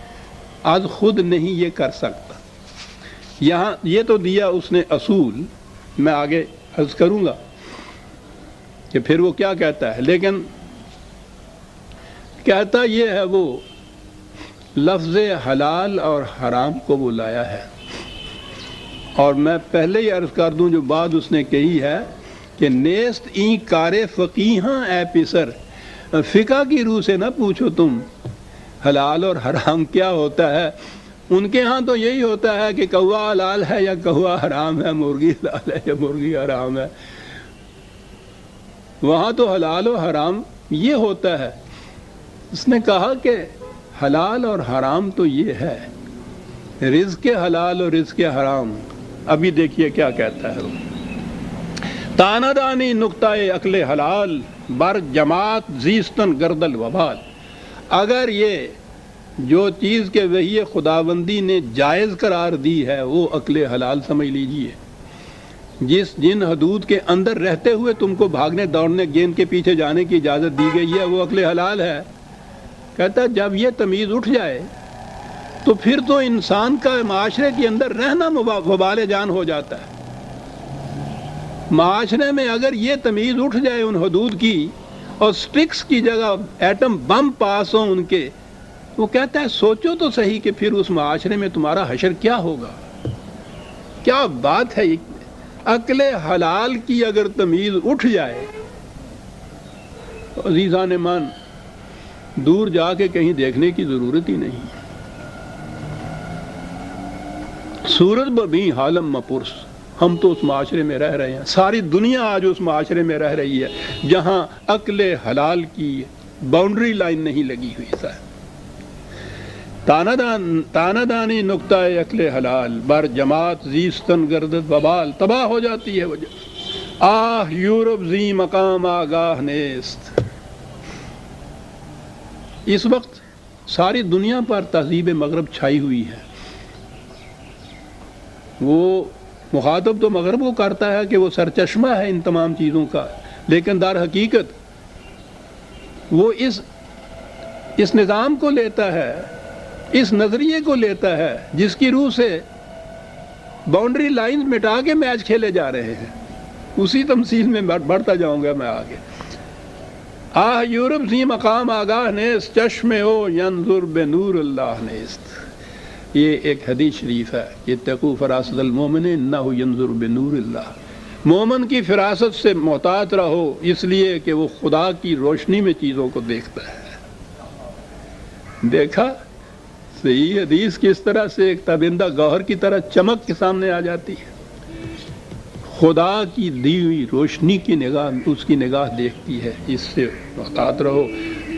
آج خود نہیں یہ کر سکتا۔ یہاں یہ تو دیا اس نے اصول، میں آگے عرض کروں گا کہ پھر وہ کیا کہتا ہے، لیکن کہتا یہ ہے وہ لفظ حلال اور حرام کو وہ لایا ہے۔ اور میں پہلے ہی عرض کر دوں جو بات اس نے کہی ہے کہ نیست این کار فقیہاں اے پسر، فقہ کی روح سے نہ پوچھو تم حلال اور حرام کیا ہوتا ہے۔ ان کے ہاں تو یہی ہوتا ہے کہ کوا حلال ہے یا کوا حرام ہے، مرغی حلال ہے یا مرغی حرام ہے۔ وہاں تو حلال و حرام یہ ہوتا ہے۔ اس نے کہا کہ حلال اور حرام تو یہ ہے، رزق حلال اور رزق حرام۔ ابھی دیکھیے کیا کہتا ہے وہ، تانا دانی نقطہ عقل حلال بر جماعت زیستن گردل وبال۔ اگر یہ جو چیز کے وحی خداوندی نے جائز قرار دی ہے وہ عقل حلال سمجھ لیجئے، جن حدود کے اندر رہتے ہوئے تم کو بھاگنے دوڑنے، گیند کے پیچھے جانے کی اجازت دی گئی ہے، وہ عقل حلال ہے۔ کہتا ہے جب یہ تمیز اٹھ جائے تو پھر تو انسان کا معاشرے کے اندر رہنا وبال جان ہو جاتا ہے۔ معاشرے میں اگر یہ تمیز اٹھ جائے ان حدود کی، اور سٹرکس کی جگہ ایٹم بم پاس ہوں ان کے، وہ کہتا ہے سوچو تو صحیح کہ پھر اس معاشرے میں تمہارا حشر کیا ہوگا۔ کیا بات ہے، عقل حلال کی اگر تمیز اٹھ جائے عزیزان مان، دور جا کے کہیں دیکھنے کی ضرورت ہی نہیں. سورت ببھی حالم مپرس، ہم تو اس معاشرے میں رہ رہے ہیں. ساری دنیا آج اس معاشرے میں رہ رہی ہے جہاں عقل حلال کی باؤنڈری لائن نہیں لگی ہوئی ہے. تانہ دانی نقطہ عقل حلال بر جماعت زیستن گردد وبال، تباہ ہو جاتی ہے وہ. آہ یورپ زی مقام آگاہ نیست. اس وقت ساری دنیا پر تہذیب مغرب چھائی ہوئی ہے. وہ مخاطب تو مغرب کو کرتا ہے کہ وہ سرچشمہ ہے ان تمام چیزوں کا، لیکن در حقیقت وہ اس نظام کو لیتا ہے، اس نظریے کو لیتا ہے جس کی روح سے باؤنڈری لائنز مٹا کے میچ کھیلے جا رہے ہیں. اسی تمثیل میں بڑھتا جاؤں گا میں آگے. آہ یورپ زی مقام آگاہ نیست، چشم او ینظر بنور اللہ نیست. یہ ایک حدیث شریف ہے، اتقوا فراست المومن انہ ینظر بنور اللہ. مومن کی فراست سے محتاط رہو، اس لیے کہ وہ خدا کی روشنی میں چیزوں کو دیکھتا ہے. دیکھا صحیح حدیث کس طرح سے ایک تابندہ گوہر کی طرح چمک کے سامنے آ جاتی ہے. خدا کی دی ہوئی روشنی کی نگاہ، اس کی نگاہ دیکھتی ہے. اس سے محتاط رہو.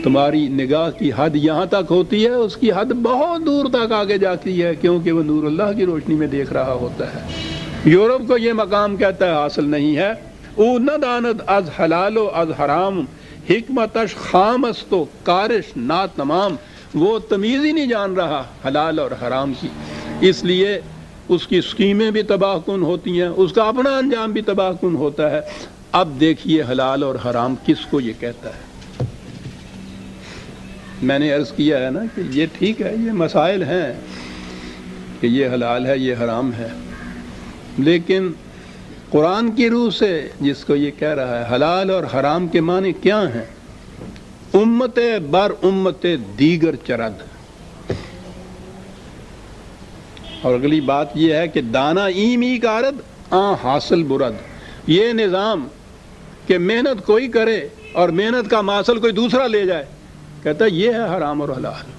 تمہاری نگاہ کی حد یہاں تک ہوتی ہے، اس کی حد بہت دور تک آگے جاتی ہے، کیونکہ وہ نور اللہ کی روشنی میں دیکھ رہا ہوتا ہے. یورپ کو یہ مقام کہتا ہے حاصل نہیں ہے. او نہ داند از حلال و از حرام، حکمتش خام است و کارش نا تمام. وہ تمیز ہی نہیں جان رہا حلال اور حرام کی، اس لیے اس کی اسکیمیں بھی تباہ کن ہوتی ہیں، اس کا اپنا انجام بھی تباہ کن ہوتا ہے. اب دیکھیے حلال اور حرام کس کو یہ کہتا ہے. میں نے عرض کیا ہے نا کہ یہ ٹھیک ہے، یہ مسائل ہیں کہ یہ حلال ہے یہ حرام ہے، لیکن قرآن کی روح سے جس کو یہ کہہ رہا ہے حلال اور حرام کے معنی کیا ہیں؟ امت بر امت دیگر چرد. اور اگلی بات یہ ہے کہ دانا ایمی کارد آن حاصل برد. یہ نظام کہ محنت کوئی کرے اور محنت کا حاصل کوئی دوسرا لے جائے، کہتا ہے یہ ہے حرام اور حلال.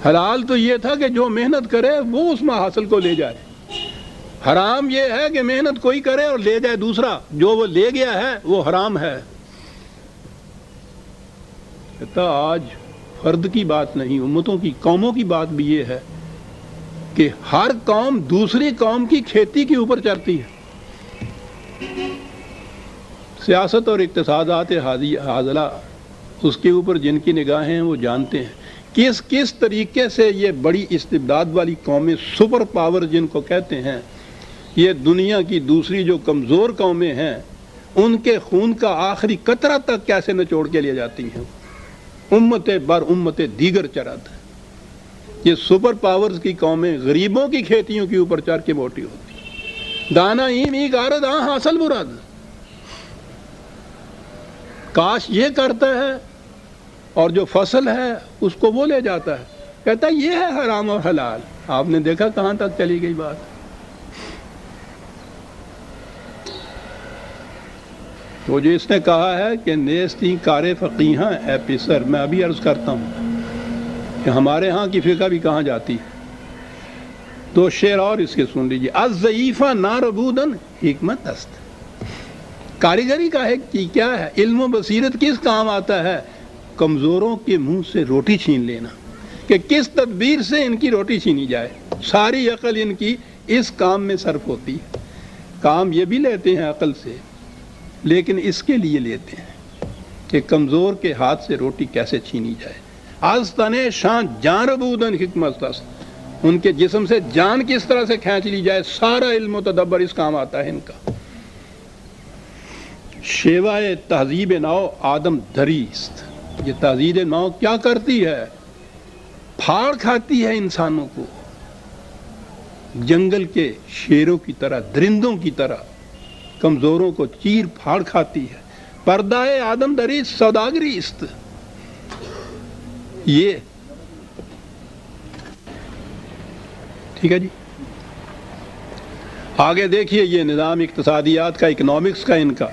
حلال تو یہ تھا کہ جو محنت کرے وہ اس حاصل کو لے جائے. حرام یہ ہے کہ محنت کوئی کرے اور لے جائے دوسرا، جو وہ لے گیا ہے وہ حرام ہے. کہتا آج فرد کی بات نہیں، امتوں کی، قوموں کی بات بھی یہ ہے کہ ہر قوم دوسری قوم کی کھیتی کے اوپر چلتی ہے. سیاست اور اقتصادات حاضلہ اس کے اوپر جن کی نگاہیں ہیں وہ جانتے ہیں کس طریقے سے یہ بڑی استبداد والی قومیں، سپر پاور جن کو کہتے ہیں، یہ دنیا کی دوسری جو کمزور قومیں ہیں ان کے خون کا آخری قطرہ تک کیسے نچوڑ کے لے جاتی ہیں. امت بر امت دیگر چرد. یہ سپر پاورز کی قومیں غریبوں کی کھیتیوں کے اوپر چڑھ کے موٹی ہوتی. دانا ایم ای گارد آن حاصل مراد. کاش یہ کرتا ہے اور جو فصل ہے اس کو وہ لے جاتا ہے، کہتا ہے یہ ہے حرام اور حلال. آپ نے دیکھا کہاں تک چلی گئی بات. وہ جو اس نے کہا ہے کہ نیستی کار فقیہاں اے پسر، میں ابھی عرض کرتا ہوں کہ ہمارے ہاں کی فقہ بھی کہاں جاتی. دو شعر اور اس کے سن لیجیے. از ضعیفہ ناربودن حکمت است. کاریگری کا ہے کہ کیا ہے، علم و بصیرت کس کام آتا ہے؟ کمزوروں کے منہ سے روٹی چھین لینا، کہ کس تدبیر سے ان کی روٹی چھینی جائے. ساری عقل ان کی اس کام میں صرف ہوتی ہے. کام یہ بھی لیتے ہیں عقل سے، لیکن اس کے لیے لیتے ہیں کہ کمزور کے ہاتھ سے روٹی کیسے چھینی جائے. از تنے شان جان ربودن حکمت است. ان کے جسم سے جان کس طرح سے کھینچ لی جائے، سارا علم و تدبر اس کام آتا ہے ان کا. شیوائے تہذیب نو آدم دریست. یہ تہذیب نو کیا کرتی ہے؟ پھاڑ کھاتی ہے انسانوں کو، جنگل کے شیروں کی طرح، درندوں کی طرح کمزوروں کو چیر پھاڑ کھاتی ہے. پردہ آدم دریست سوداگری است. یہ ٹھیک ہے جی. آگے دیکھیے یہ نظام اقتصادیات کا، اکنامکس کا ان کا.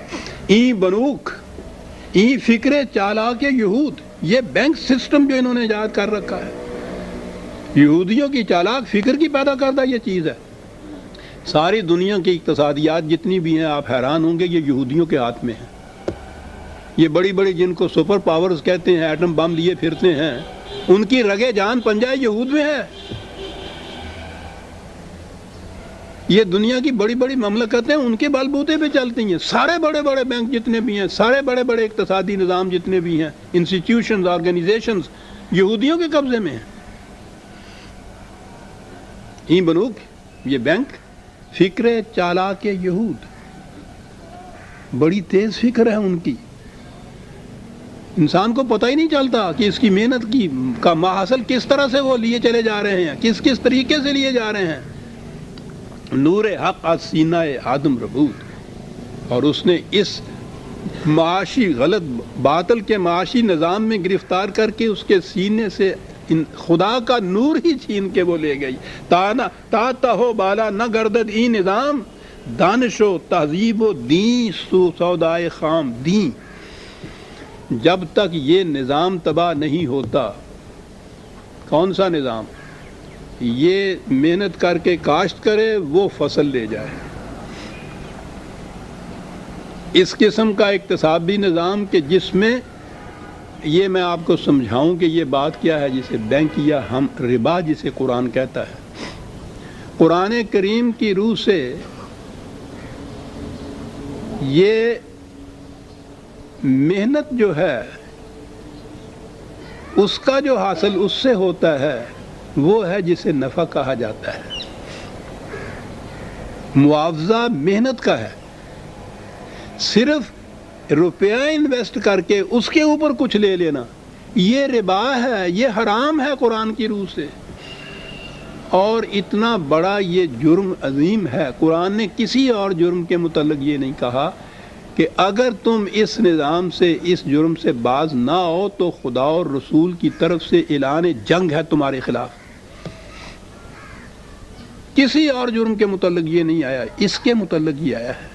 ای بنوک ای فکر چالاک یہود، یہ بینک سسٹم جو انہوں نے ایجاد کر رکھا ہے، یہودیوں کی چالاک فکر کی پیدا کردہ یہ چیز ہے۔ ساری دنیا کی اقتصادیات جتنی بھی ہیں آپ حیران ہوں گے یہ یہودیوں کے ہاتھ میں ہیں۔ یہ بڑی بڑی جن کو سپر پاورز کہتے ہیں، ایٹم بم لیے پھرتے ہیں، ان کی رگے جان پنجہ یہود میں ہے۔ یہ دنیا کی بڑی بڑی مملکتیں ان کے بل بوتے پہ چلتی ہیں۔ سارے بڑے بڑے بینک جتنے بھی ہیں، سارے بڑے بڑے اقتصادی نظام جتنے بھی ہیں، انسٹیٹیوشنز، آرگنائزیشنز یہودیوں کے قبضے میں ہیں۔ ای بنوک یہ بینک فکر چالاک یہود، بڑی تیز فکر ہے ان کی۔ انسان کو پتہ ہی نہیں چلتا کہ اس کی محنت کی کا محاصل کس طرح سے وہ لیے چلے جا رہے ہیں، کس کس طریقے سے لیے جا رہے ہیں۔ نور حق از سینہ آدم ربود، اور اس نے اس معاشی غلط باطل کے معاشی نظام میں گرفتار کر کے اس کے سینے سے خدا کا نور ہی چھین کے وہ لے گئی۔ تا تہو بالا نہ گردد ای نظام، دانش و تہذیب و دین سودائے خام دین۔ جب تک یہ نظام تباہ نہیں ہوتا، کون سا نظام؟ یہ محنت کر کے کاشت کرے وہ فصل لے جائے، اس قسم کا اقتصادی نظام کہ جس میں یہ میں آپ کو سمجھاؤں کہ یہ بات کیا ہے جسے بینک یا ہم ربا جسے قرآن کہتا ہے۔ قرآن کریم کی روح سے یہ محنت جو ہے اس کا جو حاصل اس سے ہوتا ہے وہ ہے جسے نفع کہا جاتا ہے۔ معاوضہ محنت کا ہے، صرف روپیہ انویسٹ کر کے اس کے اوپر کچھ لے لینا یہ ربا ہے، یہ حرام ہے قرآن کی روح سے۔ اور اتنا بڑا یہ جرم عظیم ہے، قرآن نے کسی اور جرم کے متعلق یہ نہیں کہا کہ اگر تم اس نظام سے اس جرم سے باز نہ ہو تو خدا اور رسول کی طرف سے اعلان جنگ ہے تمہارے خلاف۔ کسی اور جرم کے متعلق یہ نہیں آیا، اس کے متعلق یہ آیا ہے۔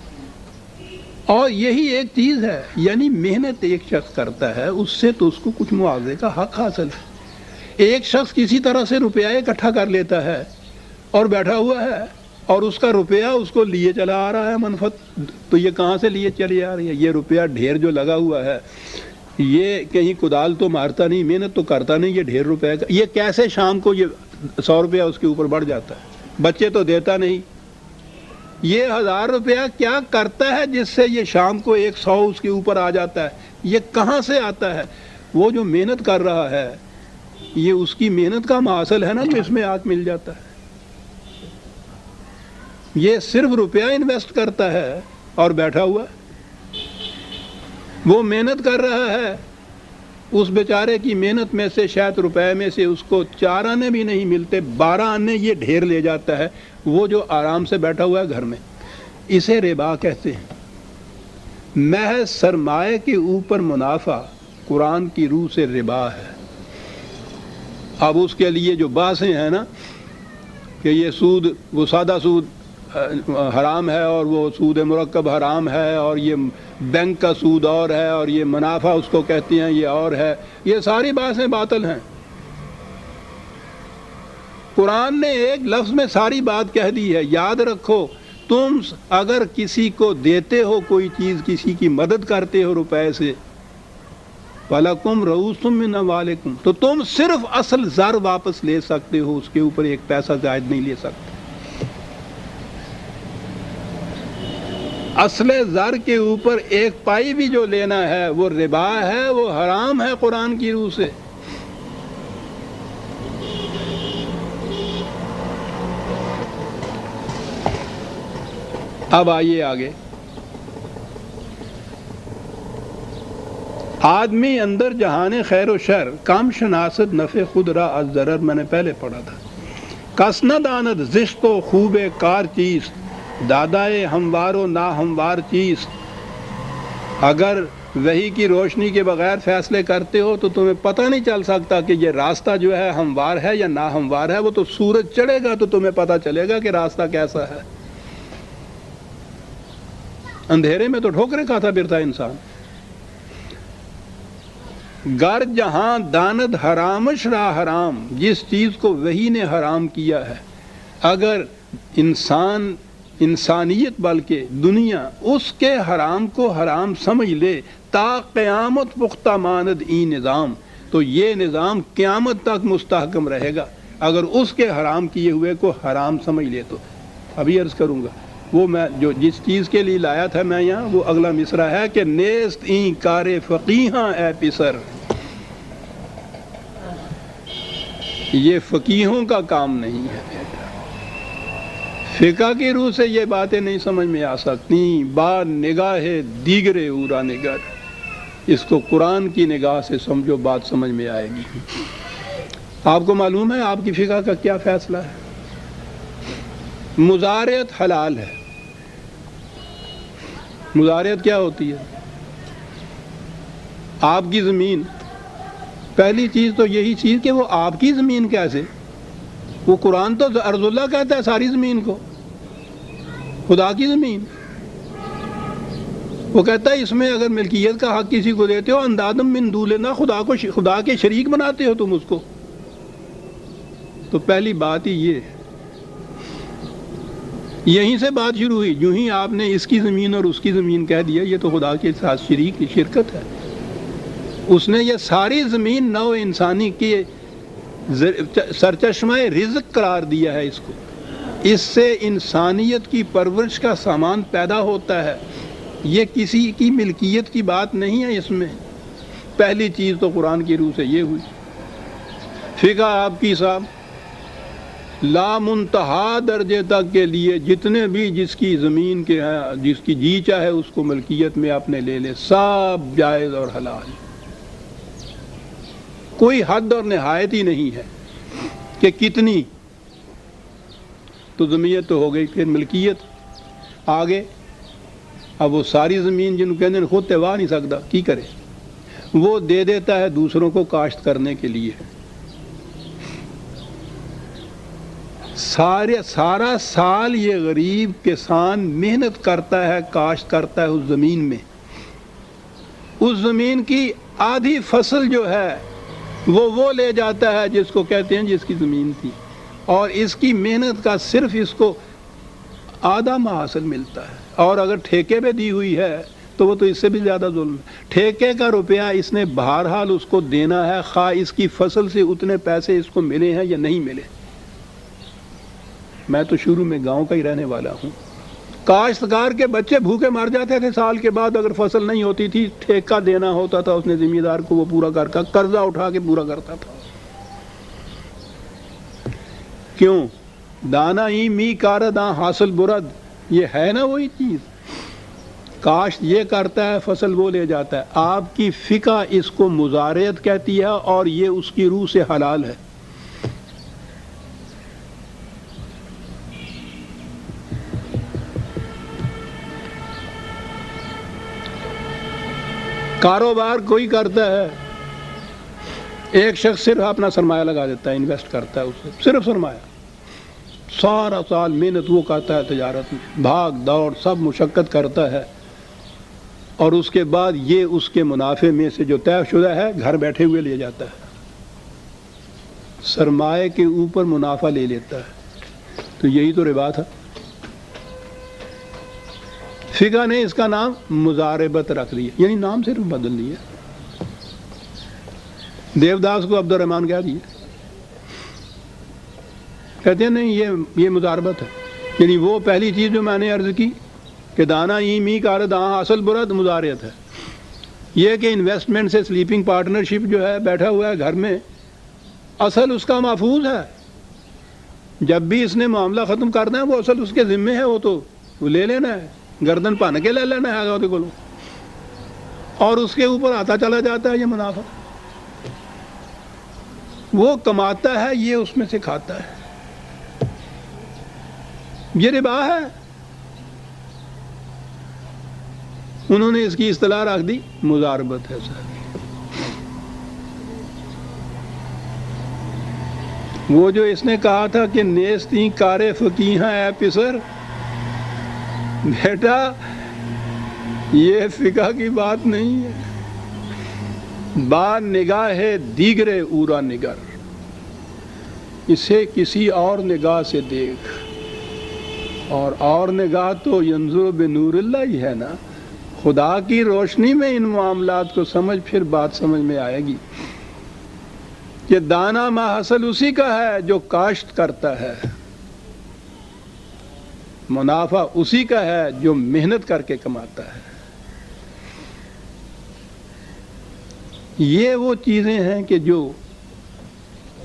اور یہی ایک چیز ہے، یعنی محنت ایک شخص کرتا ہے اس سے تو اس کو کچھ معاوضے کا حق حاصل ہے۔ ایک شخص کسی طرح سے روپیہ اکٹھا کر لیتا ہے اور بیٹھا ہوا ہے اور اس کا روپیہ اس کو لیے چلا آ رہا ہے منفعت، تو یہ کہاں سے لیے چلی آ رہی ہے؟ یہ روپیہ ڈھیر جو لگا ہوا ہے یہ کہیں کدال تو مارتا نہیں، محنت تو کرتا نہیں، یہ ڈھیر روپے کا یہ کیسے شام کو یہ 100 روپیہ اس کے اوپر بڑھ جاتا ہے؟ بچے تو دیتا نہیں۔ یہ 1000 روپیہ کیا کرتا ہے جس سے یہ شام کو 100 اس کے اوپر آ جاتا ہے؟ یہ کہاں سے آتا ہے؟ وہ جو محنت کر رہا ہے یہ اس کی محنت کا محاصل ہے نا جو اس میں آج مل جاتا ہے۔ یہ صرف روپیہ انویسٹ کرتا ہے اور بیٹھا ہوا ہے، وہ محنت کر رہا ہے، اس بیچارے کی محنت میں سے شاید روپے میں سے اس کو 4 آنے بھی نہیں ملتے، 12 آنے یہ ڈھیر لے جاتا ہے، وہ جو آرام سے بیٹھا ہوا ہے گھر میں۔ اسے ربا کہتے ہیں۔ محض سرمایہ کے اوپر منافع قرآن کی روح سے ربا ہے۔ اب اس کے لیے جو بحثیں ہیں نا کہ یہ سود، وہ سادہ سود حرام ہے اور وہ سود مرکب حرام ہے اور یہ بینک کا سود اور ہے اور یہ منافع اس کو کہتے ہیں یہ اور ہے، یہ ساری باتیں باطل ہیں۔ قرآن نے ایک لفظ میں ساری بات کہہ دی ہے۔ یاد رکھو، تم اگر کسی کو دیتے ہو کوئی چیز، کسی کی مدد کرتے ہو روپے سے، وَلَكُمْ رَءُوسٌ مِّنْ أَمْوَالِكُمْ، تو تم صرف اصل زر واپس لے سکتے ہو، اس کے اوپر ایک پیسہ زائد نہیں لے سکتے۔ اصل زر کے اوپر ایک پائی بھی جو لینا ہے وہ ربا ہے، وہ حرام ہے قرآن کی روح سے۔ اب آئیے آگے۔ آدمی اندر جہان خیر و شر، کم شناست نفع خود را از ضرر، میں نے پہلے پڑھا تھا۔ کس نہ داند زشت و خوب کار چیز، دادائے ہموار و نا ہموار چیز۔ اگر وحی کی روشنی کے بغیر فیصلے کرتے ہو تو تمہیں پتہ نہیں چل سکتا کہ یہ راستہ جو ہے ہموار ہے یا نا ہموار ہے۔ وہ تو سورج چڑھے گا تو تمہیں پتہ چلے گا کہ راستہ کیسا ہے۔ اندھیرے میں تو ٹھوکریں کھاتا پھرتا انسان. گر جہاں داند حرامش را حرام، جس چیز کو وہی نے حرام کیا ہے، اگر انسانیت بلکہ دنیا اس کے حرام کو حرام سمجھ لے تا قیامت پختہ ماند ای نظام، تو یہ نظام قیامت تک مستحکم رہے گا اگر اس کے حرام کیے ہوئے کو حرام سمجھ لے تو. ابھی عرض کروں گا وہ میں جو جس چیز کے لیے لایا تھا میں یہاں، وہ اگلا مصرع ہے کہ نیست این کار فقیہاں اے پسر، یہ فقیہوں کا کام نہیں ہے بیٹا. فقہ کی روح سے یہ باتیں نہیں سمجھ میں آ سکتی. با نگاہ دیگر اورا نگر، اس کو قرآن کی نگاہ سے سمجھو، بات سمجھ میں آئے گی. آپ کو معلوم ہے آپ کی فقہ کا کیا فیصلہ ہے؟ مزارعت حلال ہے. مزارعت کیا ہوتی ہے؟ آپ کی زمین، پہلی چیز تو یہی چیز کہ وہ آپ کی زمین کیسے؟ وہ قرآن تو ارض اللہ کہتا ہے ساری زمین کو، خدا کی زمین. وہ کہتا ہے اس میں اگر ملکیت کا حق کسی کو دیتے ہو اندادم من دولنا، خدا کے شریک بناتے ہو تم اس کو. تو پہلی بات ہی یہ، یہیں سے بات شروع ہوئی. جو ہی آپ نے اس کی زمین اور اس کی زمین کہہ دیا، یہ تو خدا کے ساتھ شرکت ہے. اس نے یہ ساری زمین نو انسانی کے سرچشمہ رزق قرار دیا ہے اس کو. اس سے انسانیت کی پرورش کا سامان پیدا ہوتا ہے. یہ کسی کی ملکیت کی بات نہیں ہے اس میں. پہلی چیز تو قرآن کی روح سے یہ ہوئی. فقہ آپ کی صاحب لا منتہا درجے تک کے لیے جتنے بھی جس کی زمین کے ہیں، جس کی جی چاہے اس کو ملکیت میں اپنے لے لے، سب جائز اور حلال. کوئی حد اور نہایت ہی نہیں ہے کہ کتنی. تو زمینت تو ہو گئی، پھر ملکیت آگے. اب وہ ساری زمین جن کو کہتے ہیں خود توا نہیں سکتا، کی کرے؟ وہ دے دیتا ہے دوسروں کو کاشت کرنے کے لیے. سارا سال یہ غریب کسان محنت کرتا ہے، کاشت کرتا ہے اس زمین میں. اس زمین کی آدھی فصل جو ہے وہ لے جاتا ہے جس کو کہتے ہیں جس کی زمین تھی، اور اس کی محنت کا صرف اس کو آدھا محاصل ملتا ہے. اور اگر ٹھیکے پہ دی ہوئی ہے تو وہ تو اس سے بھی زیادہ ظلم ہے. ٹھیکے کا روپیہ اس نے بہرحال اس کو دینا ہے، خواہ اس کی فصل سے اتنے پیسے اس کو ملے ہیں یا نہیں ملے. میں تو شروع میں گاؤں کا ہی رہنے والا ہوں. کاشتکار کے بچے بھوکے مر جاتے تھے سال کے بعد اگر فصل نہیں ہوتی تھی. ٹھیکہ دینا ہوتا تھا اس نے ذمہ دار کو، وہ پورا کر قرضہ اٹھا کے پورا کرتا تھا. کیوں؟ دانا ہی می کارداں حاصل برد، یہ ہے نا وہی چیز. کاشت یہ کرتا ہے، فصل وہ لے جاتا ہے. آپ کی فقہ اس کو مزارعت کہتی ہے اور یہ اس کی روح سے حلال ہے. کاروبار کوئی کرتا ہے، ایک شخص صرف اپنا سرمایہ لگا دیتا ہے، انویسٹ کرتا ہے اس سے صرف سرمایہ. سارا سال محنت وہ کرتا ہے تجارت میں، بھاگ دوڑ سب مشقت کرتا ہے، اور اس کے بعد یہ اس کے منافع میں سے جو طے شدہ ہے گھر بیٹھے ہوئے لے جاتا ہے. سرمایہ کے اوپر منافع لے لیتا ہے. تو یہی تو ربا تھا. فقہ نے اس کا نام مزاربت رکھ لیا، یعنی نام صرف بدل لیا. دیوداس کو عبد الرحمن کہہ دیا. کہتے ہیں نہیں یہ مزاربت ہے. یعنی وہ پہلی چیز جو میں نے عرض کی کہ دانا ای می کار داں اصل برد مزارعت ہے. یہ کہ انویسٹمنٹ سے سلیپنگ پارٹنرشپ جو ہے بیٹھا ہوا ہے گھر میں، اصل اس کا محفوظ ہے. جب بھی اس نے معاملہ ختم کرنا ہے وہ اصل اس کے ذمے ہے، وہ تو وہ لے لینا ہے، گردن پان کے لے لینا ہے کو، اور اس کے اوپر آتا چلا جاتا ہے یہ منافع. وہ کماتا ہے، یہ اس میں سے کھاتا ہے. یہ ربا ہے. انہوں نے اس کی اصطلاح رکھ دی مزاربت ہے. وہ جو اس نے کہا تھا کہ نیستی کار فقیہاں اے پسر، بیٹا یہ فقہ کی بات نہیں ہے. با نگاہ دیگر اورا نگر، اسے کسی اور نگاہ سے دیکھ. اور نگاہ تو ینظر بنور اللہ ہی ہے نا. خدا کی روشنی میں ان معاملات کو سمجھ، پھر بات سمجھ میں آئے گی کہ دانا ما حاصل اسی کا ہے جو کاشت کرتا ہے، منافع اسی کا ہے جو محنت کر کے کماتا ہے. یہ وہ چیزیں ہیں کہ جو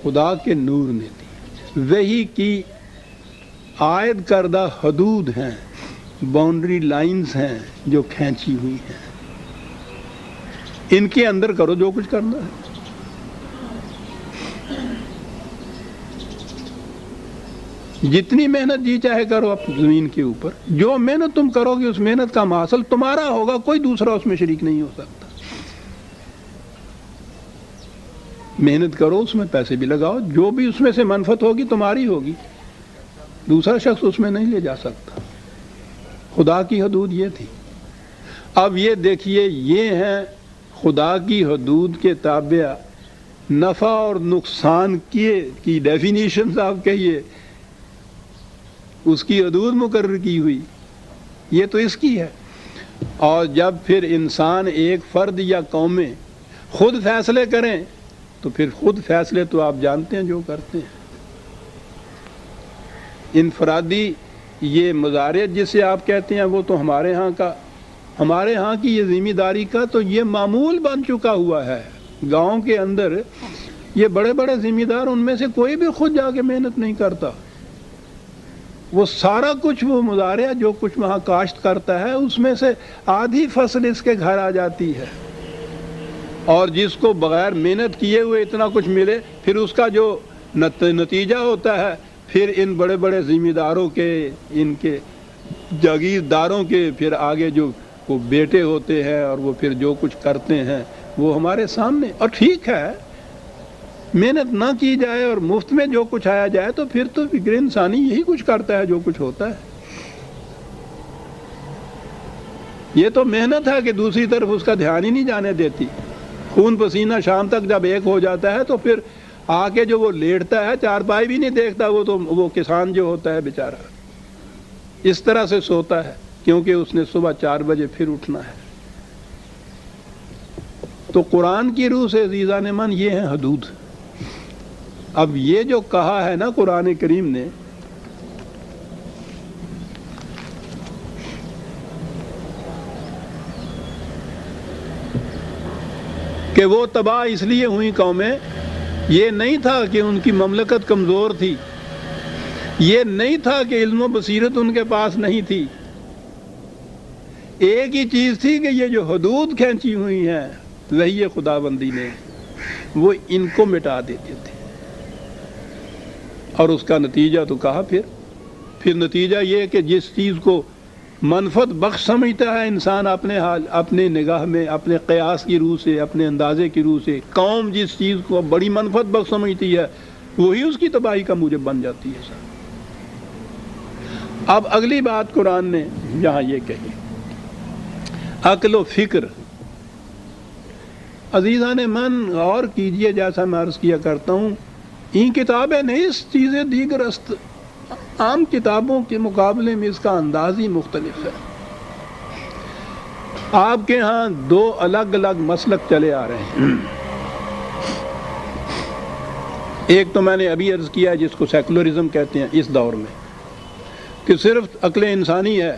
خدا کے نور نے دی، وہی کی عائد کردہ حدود ہیں، باؤنڈری لائنز ہیں جو کھینچی ہوئی ہیں. ان کے اندر کرو جو کچھ کرنا ہے. جتنی محنت جی چاہے کرو اپنی زمین کے اوپر، جو محنت تم کرو گے اس محنت کا محصول تمہارا ہوگا، کوئی دوسرا اس میں شریک نہیں ہو سکتا. محنت کرو، اس میں پیسے بھی لگاؤ، جو بھی اس میں سے منفعت ہوگی تمہاری ہوگی، دوسرا شخص اس میں نہیں لے جا سکتا. خدا کی حدود یہ تھی. اب یہ دیکھیے، یہ ہیں خدا کی حدود کے تابع نفع اور نقصان کی ڈیفینیشنز آپ کہیے، اس کی حدود مقرر کی ہوئی، یہ تو اس کی ہے. اور جب پھر انسان ایک فرد یا قومیں خود فیصلے کریں تو پھر خود فیصلے تو آپ جانتے ہیں جو کرتے ہیں. انفرادی یہ مزارعت جسے آپ کہتے ہیں، وہ تو ہمارے ہاں کی یہ ذمہ داری کا تو یہ معمول بن چکا ہوا ہے. گاؤں کے اندر یہ بڑے بڑے ذمہ دار، ان میں سے کوئی بھی خود جا کے محنت نہیں کرتا. وہ سارا کچھ وہ مزارع جو کچھ وہاں کاشت کرتا ہے، اس میں سے آدھی فصل اس کے گھر آ جاتی ہے. اور جس کو بغیر محنت کیے ہوئے اتنا کچھ ملے، پھر اس کا جو نتیجہ ہوتا ہے، پھر ان بڑے بڑے ذمہ داروں کے، ان کے جاگیرداروں کے پھر آگے جو وہ بیٹے ہوتے ہیں، اور وہ پھر جو کچھ کرتے ہیں وہ ہمارے سامنے. اور ٹھیک ہے، محنت نہ کی جائے اور مفت میں جو کچھ آیا جائے تو پھر تو فکر انسانی یہی کچھ کرتا ہے جو کچھ ہوتا ہے. یہ تو محنت ہے کہ دوسری طرف اس کا دھیان ہی نہیں جانے دیتی. خون پسینہ شام تک جب ایک ہو جاتا ہے تو پھر آ کے جو وہ لیٹتا ہے، چارپائی بھی نہیں دیکھتا. وہ کسان جو ہوتا ہے بیچارہ اس طرح سے سوتا ہے، کیونکہ اس نے صبح 4 بجے پھر اٹھنا ہے. تو قرآن کی روح سے عزیزان من یہ ہیں حدود. اب یہ جو کہا ہے نا قرآن کریم نے کہ وہ تباہ اس لیے ہوئی قومیں، یہ نہیں تھا کہ ان کی مملکت کمزور تھی، یہ نہیں تھا کہ علم و بصیرت ان کے پاس نہیں تھی. ایک ہی چیز تھی کہ یہ جو حدود کھینچی ہوئی ہیں وہی خدا بندی نے، وہ ان کو مٹا دیتے تھے. اور اس کا نتیجہ تو کہا پھر نتیجہ یہ کہ جس چیز کو منفعت بخش سمجھتا ہے انسان اپنے نگاہ میں، اپنے قیاس کی روح سے، اپنے اندازے کی روح سے، قوم جس چیز کو بڑی منفعت بخش سمجھتی ہے وہی اس کی تباہی کا موجب بن جاتی ہے. اب اگلی بات قرآن نے یہاں یہ کہی، عقل و فکر. عزیزان من غور کیجئے، جیسا میں عرض کیا کرتا ہوں، این کتابیں نہیں اس چیزیں دیگر است. عام کتابوں کے مقابلے میں اس کا انداز ہی مختلف ہے. آپ کے ہاں 2 الگ الگ مسلک چلے آ رہے ہیں. ایک تو میں نے ابھی عرض کیا ہے جس کو سیکولرزم کہتے ہیں اس دور میں، کہ صرف عقل انسانی ہے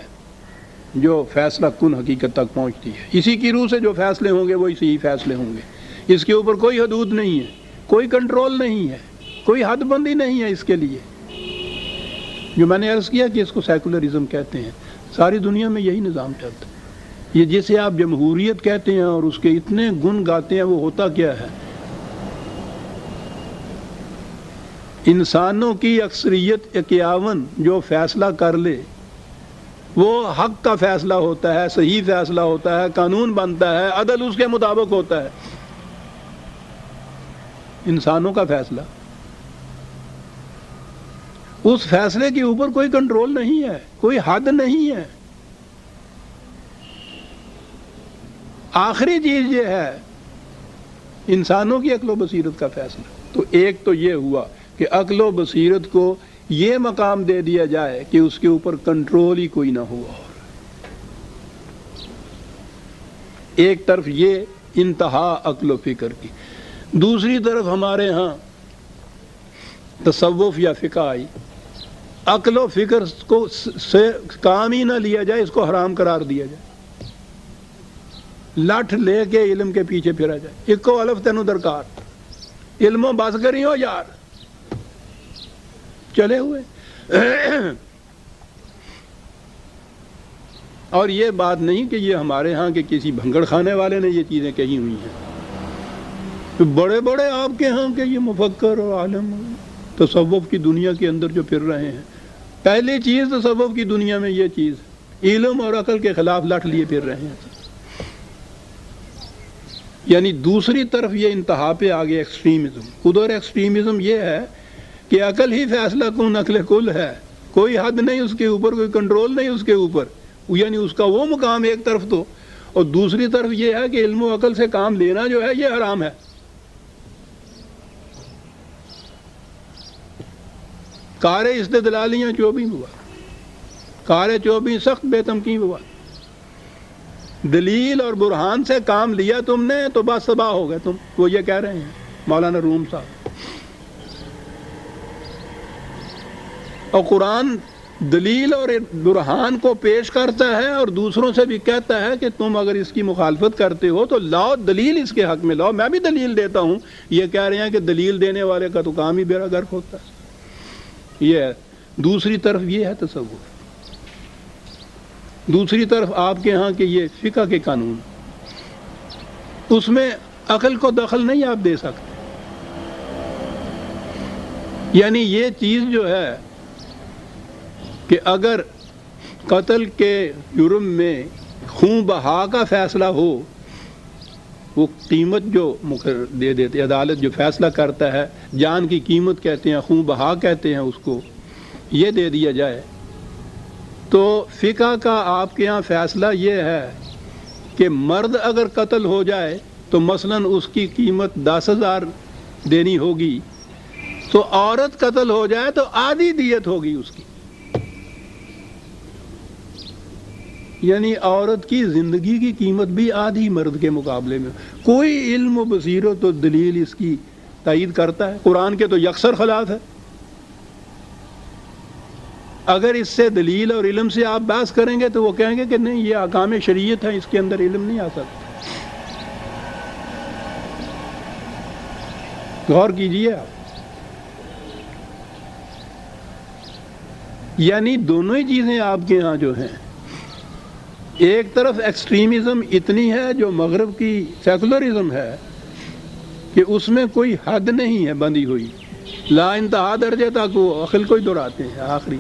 جو فیصلہ کن حقیقت تک پہنچتی ہے. اسی کی روح سے جو فیصلے ہوں گے وہ اسی ہی فیصلے ہوں گے. اس کے اوپر کوئی حدود نہیں ہے، کوئی کنٹرول نہیں ہے، کوئی حد بندی نہیں ہے اس کے لیے. جو میں نے عرض کیا کہ اس کو سیکولرزم کہتے ہیں. ساری دنیا میں یہی نظام چلتا ہے. یہ جسے آپ جمہوریت کہتے ہیں اور اس کے اتنے گن گاتے ہیں، وہ ہوتا کیا ہے؟ انسانوں کی اکثریت 51 جو فیصلہ کر لے وہ حق کا فیصلہ ہوتا ہے، صحیح فیصلہ ہوتا ہے، قانون بنتا ہے، عدل اس کے مطابق ہوتا ہے. انسانوں کا فیصلہ، اس فیصلے کے اوپر کوئی کنٹرول نہیں ہے، کوئی حد نہیں ہے. آخری چیز یہ ہے انسانوں کی عقل و بصیرت کا فیصلہ۔ تو ایک تو یہ ہوا کہ عقل و بصیرت کو یہ مقام دے دیا جائے کہ اس کے اوپر کنٹرول ہی کوئی نہ ہوا، اور ایک طرف یہ انتہا عقل و فکر کی، دوسری طرف ہمارے ہاں تصوف یا فقہ آئی، عقل و فکر کو سے کام ہی نہ لیا جائے، اس کو حرام قرار دیا جائے، لٹھ لے کے علم کے پیچھے پھرا جائے، ایک کو الف تینو درکار علموں بس کری ہو یار، چلے ہوئے۔ اور یہ بات نہیں کہ یہ ہمارے ہاں کے کسی بھنگڑ خانے والے نے یہ چیزیں کہی ہوئی ہیں، تو بڑے بڑے آپ کے ہاں کے یہ مفکر اور عالم تصوف کی دنیا کے اندر جو پھر رہے ہیں، پہلی چیز تصوف کی دنیا میں یہ چیز علم اور عقل کے خلاف لٹ لیے پھر رہے ہیں۔ یعنی دوسری طرف یہ انتہا پہ آگے ایکسٹریمزم، ادھر ایکسٹریمزم یہ ہے کہ عقل ہی فیصلہ کن عقل کل ہے، کوئی حد نہیں اس کے اوپر، کوئی کنٹرول نہیں اس کے اوپر، یعنی اس کا وہ مقام ایک طرف تو، اور دوسری طرف یہ ہے کہ علم و عقل سے کام لینا جو ہے یہ حرام ہے۔ کار استدلالیاں 24 ہوا، کار 24 سخت بے تمکین ہوا، دلیل اور برہان سے کام لیا تم نے تو بس تباہ ہو گئے تم، وہ یہ کہہ رہے ہیں مولانا روم صاحب۔ اور قرآن دلیل اور برہان کو پیش کرتا ہے اور دوسروں سے بھی کہتا ہے کہ تم اگر اس کی مخالفت کرتے ہو تو لاؤ دلیل اس کے حق میں لاؤ، میں بھی دلیل دیتا ہوں۔ یہ کہہ رہے ہیں کہ دلیل دینے والے کا تو کام ہی بیڑا غرق ہوتا ہے۔ یہ ہے دوسری طرف، یہ ہے تصور۔ دوسری طرف آپ کے ہاں کہ یہ فقہ کے قانون، اس میں عقل کو دخل نہیں آپ دے سکتے، یعنی یہ چیز جو ہے کہ اگر قتل کے جرم میں خون بہا کا فیصلہ ہو، وہ قیمت جو مقرر دے دیتے، عدالت جو فیصلہ کرتا ہے، جان کی قیمت کہتے ہیں، خون بہا کہتے ہیں اس کو، یہ دے دیا جائے، تو فقہ کا آپ کے ہاں فیصلہ یہ ہے کہ مرد اگر قتل ہو جائے تو مثلاً اس کی قیمت 10,000 دینی ہوگی، تو عورت قتل ہو جائے تو آدھی دیت ہوگی اس کی، یعنی عورت کی زندگی کی قیمت بھی آدھی مرد کے مقابلے میں۔ کوئی علم و بصیرت و دلیل اس کی تائید کرتا ہے؟ قرآن کے تو یکسر خلاف ہے۔ اگر اس سے دلیل اور علم سے آپ بحث کریں گے تو وہ کہیں گے کہ نہیں، یہ احکام شریعت ہے، اس کے اندر علم نہیں آ سکتا۔ غور کیجئے آپ، یعنی دونوں ہی چیزیں آپ کے ہاں جو ہیں، ایک طرف ایکسٹریمزم اتنی ہے جو مغرب کی سیکولرزم ہے کہ اس میں کوئی حد نہیں ہے بندی ہوئی، لا انتہا درجے تک وہ عقل کو ہی دہراتے ہیں آخری۔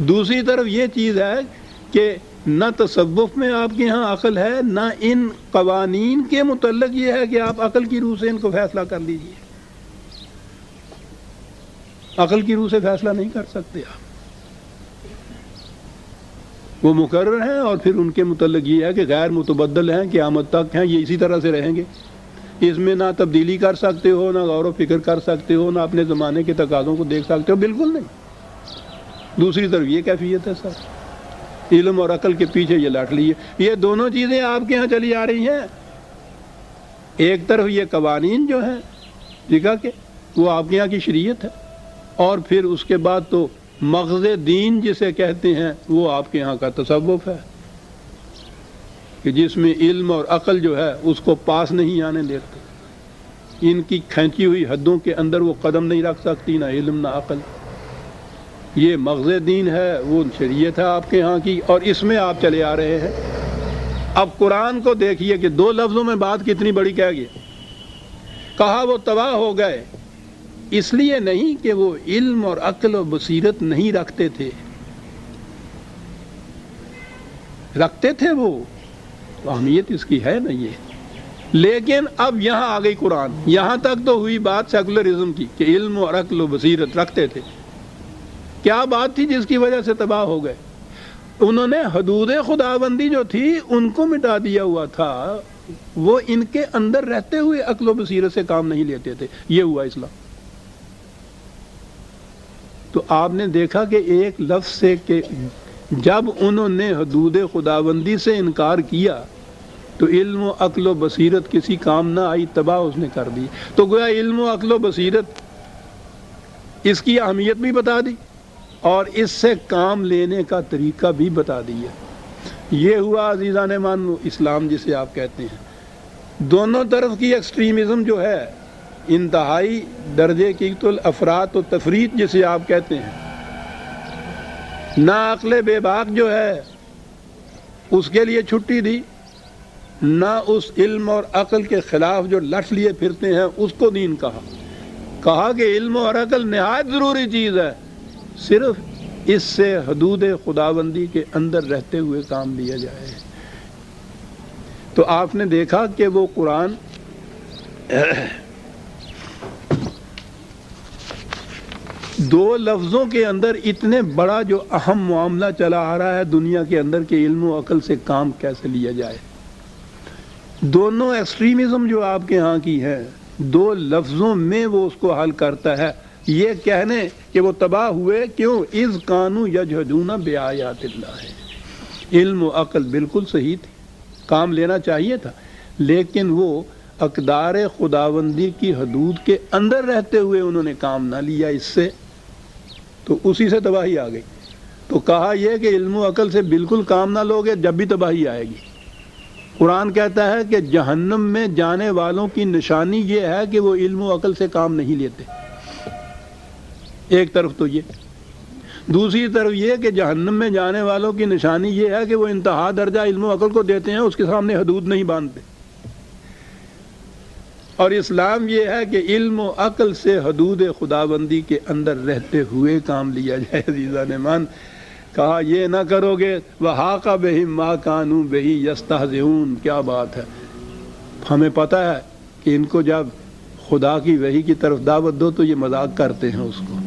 دوسری طرف یہ چیز ہے کہ نہ تصوف میں آپ کے ہاں عقل ہے، نہ ان قوانین کے متعلق یہ ہے کہ آپ عقل کی روح سے ان کو فیصلہ کر لیجئے، عقل کی روح سے فیصلہ نہیں کر سکتے آپ، وہ مقرر ہیں، اور پھر ان کے متعلق یہ ہے کہ غیر متبدل ہیں، قیامت تک ہیں، یہ اسی طرح سے رہیں گے، اس میں نہ تبدیلی کر سکتے ہو، نہ غور و فکر کر سکتے ہو، نہ اپنے زمانے کے تقاضوں کو دیکھ سکتے ہو، بالکل نہیں۔ دوسری طرف یہ کیفیت ہے سر، علم اور عقل کے پیچھے یہ لاٹ لیے، یہ دونوں چیزیں آپ کے ہاں چلی آ رہی ہیں۔ ایک طرف یہ قوانین جو ہیں فقہ کے، وہ آپ کے ہاں کی شریعت ہے، اور پھر اس کے بعد تو مغز دین جسے کہتے ہیں وہ آپ کے ہاں کا تصوف ہے، کہ جس میں علم اور عقل جو ہے اس کو پاس نہیں آنے دیتے، ان کی کھینچی ہوئی حدوں کے اندر وہ قدم نہیں رکھ سکتی، نہ علم نہ عقل۔ یہ مغز دین ہے، وہ شریعت ہے آپ کے ہاں کی، اور اس میں آپ چلے آ رہے ہیں۔ اب قرآن کو دیکھیے کہ 2 لفظوں میں بات کتنی بڑی کہہ گیا، کہا وہ تباہ ہو گئے، اس لیے نہیں کہ وہ علم اور عقل و بصیرت نہیں رکھتے تھے، رکھتے تھے وہ، اہمیت اس کی ہے نا یہ، لیکن اب یہاں آ گئی قرآن، یہاں تک تو ہوئی بات سیکولرزم کی کہ علم اور عقل و بصیرت رکھتے تھے، کیا بات تھی جس کی وجہ سے تباہ ہو گئے؟ انہوں نے حدود خداوندی جو تھی ان کو مٹا دیا ہوا تھا، وہ ان کے اندر رہتے ہوئے عقل و بصیرت سے کام نہیں لیتے تھے. یہ ہوا اسلام. تو آپ نے دیکھا کہ ایک لفظ سے کہ جب انہوں نے حدود خداوندی سے انکار کیا تو علم و عقل و بصیرت کسی کام نہ آئی، تباہ اس نے کر دی. تو گویا علم و عقل و بصیرت اس کی اہمیت بھی بتا دی اور اس سے کام لینے کا طریقہ بھی بتا دیا. یہ ہوا عزیزان مان اسلام جسے آپ کہتے ہیں. دونوں طرف کی ایکسٹریمزم جو ہے، انتہائی درجے کی تو افراط و تفریط جسے آپ کہتے ہیں، نہ عقل بے باک جو ہے اس کے لیے چھٹی دی، نہ اس علم اور عقل کے خلاف جو لٹ لیے پھرتے ہیں اس کو دین کہا کہ علم اور عقل نہایت ضروری چیز ہے، صرف اس سے حدود خداوندی کے اندر رہتے ہوئے کام لیا جائے. تو آپ نے دیکھا کہ وہ قرآن دو لفظوں کے اندر اتنے بڑا جو اہم معاملہ چلا آ رہا ہے دنیا کے اندر کہ علم و عقل سے کام کیسے لیا جائے. دونوں ایکسٹریمزم جو آپ کے ہاں کی ہے، دو لفظوں میں وہ اس کو حل کرتا ہے. یہ کہنے کہ وہ تباہ ہوئے کیوں؟ اذ کانوا یجحدون بآیات اللہ. علم و عقل بالکل صحیح تھی، کام لینا چاہیے تھا، لیکن وہ اقدار خداوندی کی حدود کے اندر رہتے ہوئے انہوں نے کام نہ لیا اس سے، تو اسی سے تباہی آ گئی. تو کہا یہ کہ علم و عقل سے بالکل کام نہ لوگے جب بھی تباہی آئے گی. قرآن کہتا ہے کہ جہنم میں جانے والوں کی نشانی یہ ہے کہ وہ علم و عقل سے کام نہیں لیتے. ایک طرف تو یہ، دوسری طرف یہ کہ جہنم میں جانے والوں کی نشانی یہ ہے کہ وہ انتہا درجہ علم و عقل کو دیتے ہیں، اس کے سامنے حدود نہیں باندھتے. اور اسلام یہ ہے کہ علم و عقل سے حدود خداوندی کے اندر رہتے ہوئے کام لیا جائے. عزیزان مان کہا یہ نہ کرو گے وَحَاقَ بِهِم مَا كَانُوا بِهِ يَسْتَهْزِئُونَ. کیا بات ہے. ہمیں پتہ ہے کہ ان کو جب خدا کی وحی کی طرف دعوت دو تو یہ مذاق کرتے ہیں، اس کو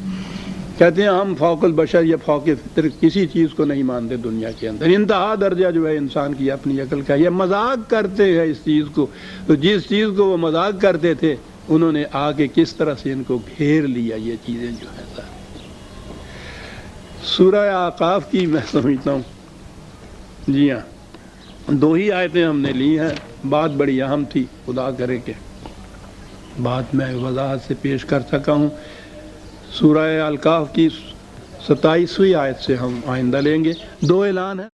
کہتے ہیں ہم فوق البشر یا فوق فطر کسی چیز کو نہیں مانتے دنیا کے اندر. انتہا درجہ جو ہے انسان کی اپنی عقل کا، یہ مذاق کرتے ہیں اس چیز کو. تو جس چیز کو وہ مذاق کرتے تھے انہوں نے آ کے کس طرح سے ان کو گھیر لیا. یہ چیزیں جو ہے سورہ اعقاف کی میں سمجھتا ہوں، جی ہاں 2 ہی آیتیں ہم نے لی ہیں. بات بڑی اہم تھی، خدا کرے کہ بات میں وضاحت سے پیش کر سکا ہوں. سورہ اعقاف کی 27ویں آیت سے ہم آئندہ لیں گے. 2 اعلان ہیں.